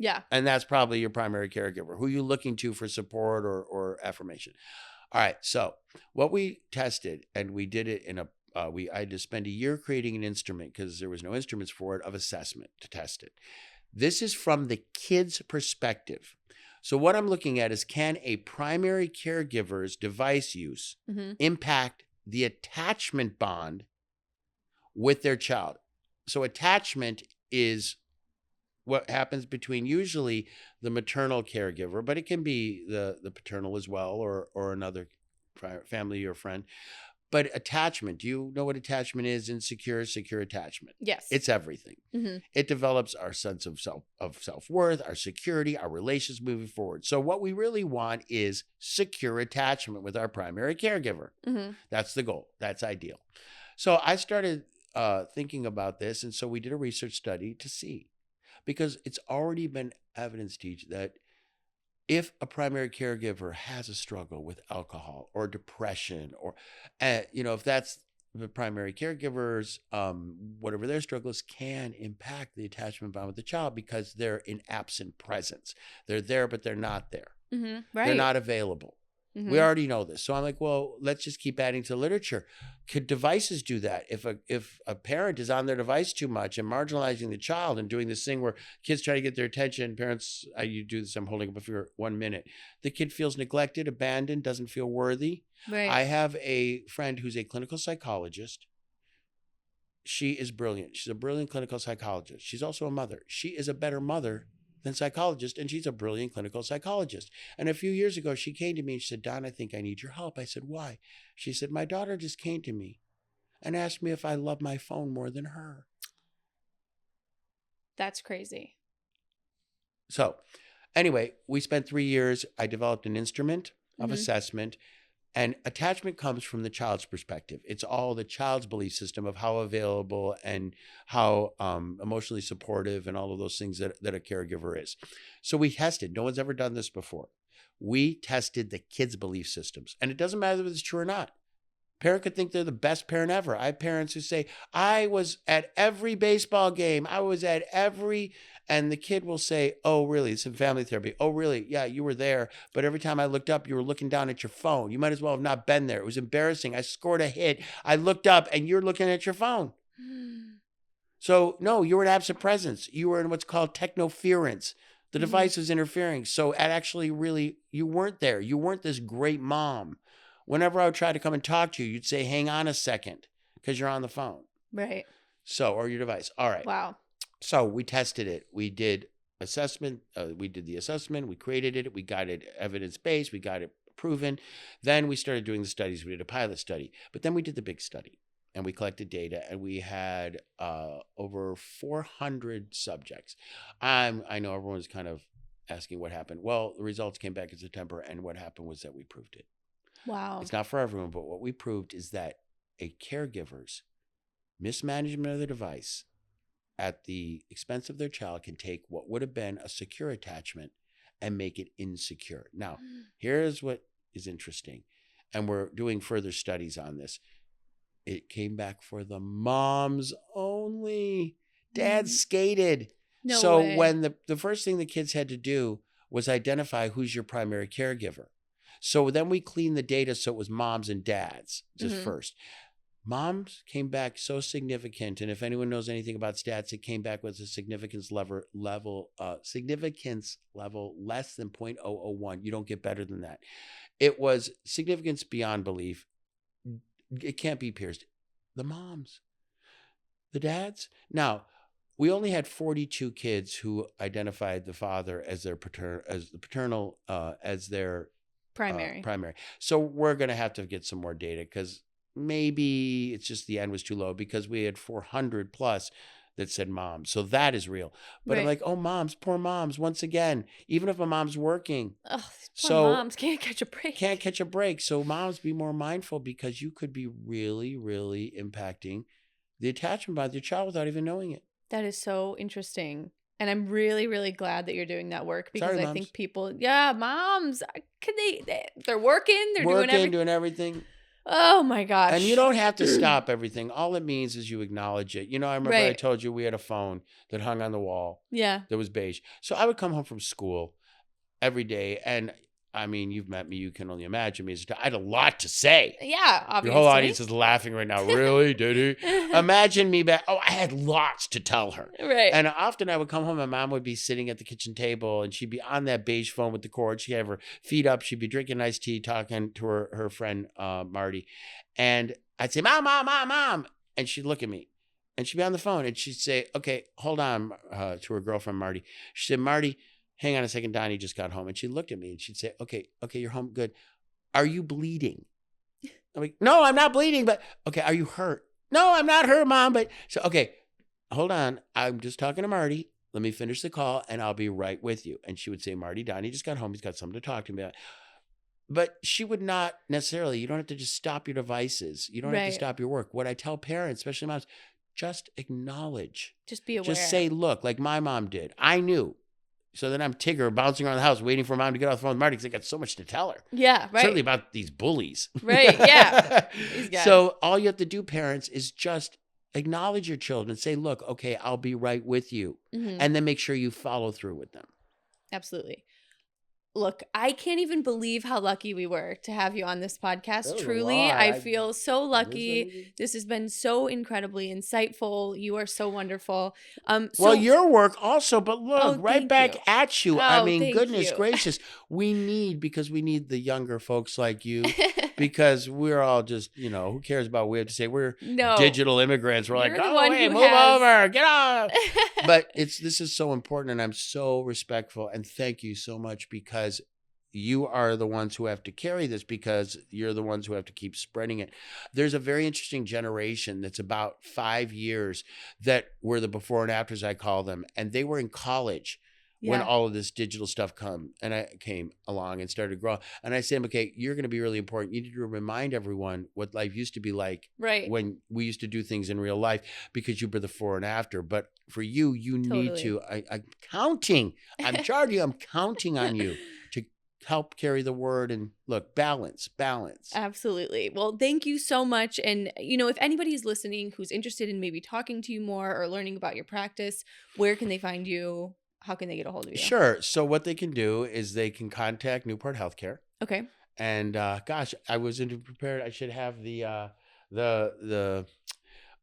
Yeah. And that's probably your primary caregiver. Who are you looking to for support or affirmation? All right. So what we tested, and we did it I had to spend a year creating an instrument because there was no instruments for it, of assessment to test it. This is from the kid's perspective. So what I'm looking at is, can a primary caregiver's device use impact the attachment bond with their child? So attachment is what happens between usually the maternal caregiver, but it can be the paternal as well, or another family or friend. But attachment, do you know what attachment is in secure attachment? Yes. It's everything. Mm-hmm. It develops our sense of self-worth, our security, our relations moving forward. So what we really want is secure attachment with our primary caregiver. Mm-hmm. That's the goal. That's ideal. So I started thinking about this. And so we did a research study to see, because it's already been evidenced, that if a primary caregiver has a struggle with alcohol or depression, or, if that's the primary caregivers, whatever their struggles, can impact the attachment bond with the child because they're in absent presence. They're there, but they're not there. Mm-hmm. Right. They're not available. Mm-hmm. We already know this. So I'm like, well, let's just keep adding to the literature. Could devices do that? If a parent is on their device too much and marginalizing the child and doing this thing where kids try to get their attention, parents, you do this, I'm holding up for 1 minute. The kid feels neglected, abandoned, doesn't feel worthy. Right. I have a friend who's a clinical psychologist. She is brilliant. She's a brilliant clinical psychologist. She's also a mother. She is a better mother than psychologist, and she's a brilliant clinical psychologist. And a few years ago, she came to me and she said, Don, I think I need your help. I said, why? She said, my daughter just came to me and asked me if I love my phone more than her. That's crazy. So anyway, we spent 3 years. I developed an instrument of assessment, and attachment comes from the child's perspective. It's all the child's belief system of how available and how emotionally supportive and all of those things that a caregiver is. So we tested. No one's ever done this before. We tested the kids' belief systems. And it doesn't matter if it's true or not. Parent could think they're the best parent ever. I have parents who say, I was at every baseball game. I was at every, and the kid will say, oh, really? It's in family therapy. Oh, really? Yeah, you were there. But every time I looked up, you were looking down at your phone. You might as well have not been there. It was embarrassing. I scored a hit. I looked up and you're looking at your phone. So no, you were in absent presence. You were in what's called technoference. The device was interfering. So it actually really, you weren't there. You weren't this great mom. Whenever I would try to come and talk to you, you'd say, hang on a second, because you're on the phone. Right. So, or your device. All right. Wow. So we tested it. We did assessment. We did the assessment. We created it. We got it evidence-based. We got it proven. Then we started doing the studies. We did a pilot study. But then we did the big study. And we collected data. And we had over 400 subjects. I know everyone's kind of asking what happened. Well, the results came back in September. And what happened was that we proved it. Wow. It's not for everyone, but what we proved is that a caregiver's mismanagement of the device at the expense of their child can take what would have been a secure attachment and make it insecure. Now, here's what is interesting, and we're doing further studies on this. It came back for the moms only. Dad skated. No so way. when the first thing the kids had to do was identify who's your primary caregiver. So then we cleaned the data so it was moms and dads just first. Moms came back so significant, and if anyone knows anything about stats, it came back with a significance level less than 0.001. You don't get better than that. It was significance beyond belief. It can't be pierced. The moms, the dads. Now, we only had 42 kids who identified the father as their as their primary. So we're going to have to get some more data, because maybe it's just the N was too low, because we had 400 plus that said mom. So that is real. But Right. I'm like, oh, moms, poor moms. Once again, even if a mom's working. Oh, So moms can't catch a break. Can't catch a break. So moms, be more mindful, because you could be really, really impacting the attachment by your child without even knowing it. That is so interesting. And I'm really, really glad that you're doing that work, because Sorry, I moms. think people, moms, they're working, they're doing everything. Oh my gosh. And you don't have to stop everything. All it means is you acknowledge it. You know, I remember I Right. told you we had a phone that hung on the wall Yeah. that was beige. So I would come home from school every day, and I mean, you've met me. You can only imagine me. I had a lot to say. Yeah, obviously. Your whole audience is laughing right now. Really? Did he? Imagine me back. Oh, I had lots to tell her. Right. And often I would come home and mom would be sitting at the kitchen table, and she'd be on that beige phone with the cord. She'd have her feet up. She'd be drinking iced tea, talking to her friend, Marty. And I'd say, Mom, Mom, Mom, Mom. And she'd look at me, and she'd be on the phone, and she'd say, okay, hold on, to her girlfriend, Marty. She said, Marty, hang on a second, Donnie just got home. And she looked at me and she'd say, okay, you're home. Good. Are you bleeding? I'm like, no, I'm not bleeding, but okay, are you hurt? No, I'm not hurt, Mom. But so, okay, hold on. I'm just talking to Marty. Let me finish the call and I'll be right with you. And she would say, Marty, Donnie just got home. He's got something to talk to me about. But she would not necessarily, you don't have to just stop your devices. You don't have Right. to stop your work. What I tell parents, especially moms, just acknowledge. Just be aware. Just say, look, like my mom did. I knew. So then I'm Tigger bouncing around the house waiting for mom to get off the phone with Marty, because I got so much to tell her. Yeah, right. Certainly about these bullies. Right, yeah. These guys. So all you have to do, parents, is just acknowledge your children and say, look, okay, I'll be right with you. Mhm. And then make sure you follow through with them. Absolutely. Look, I can't even believe how lucky we were to have you on this That podcast. was a Truly, lot. I feel so lucky. Well, This has been so incredibly insightful. You are so wonderful. So your work also, but look, Oh, right thank back you. at you. I Oh, mean, thank goodness you. gracious. Because we need the younger folks like you, because we're all just, who cares about what we have to say? We're no. digital immigrants. We're like, You're the oh, one wait, who move has- over, get on. But this is so important, and I'm so respectful, and thank you so much, because you are the ones who have to carry this, because you're the ones who have to keep spreading it. There's a very interesting generation that's about 5 years that were the before and afters, I call them, and they were in college when Yeah. all of this digital stuff came along and started to grow. And I said, okay, you're going to be really important. You need to remind everyone what life used to be like Right. when we used to do things in real life, because you were the before and after. But for you need Totally. to, I'm counting on you to help carry the word. And look, balance. Absolutely. Well, thank you so much. And, if anybody's listening who's interested in maybe talking to you more or learning about your practice, where can they find you? How can they get a hold of you? Sure. So what they can do is they can contact Newport Healthcare. Okay. And gosh, I wasn't prepared. I should have the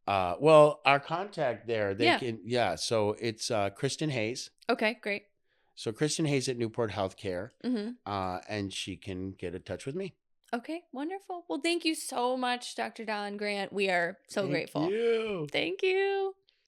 well, our contact there. They Yeah. can So it's Kristen Hayes. Okay, great. So Kristen Hayes at Newport Healthcare, Mm-hmm. and she can get in touch with me. Okay, wonderful. Well, thank you so much, Dr. Don Grant. We are so Thank grateful. you. Thank you.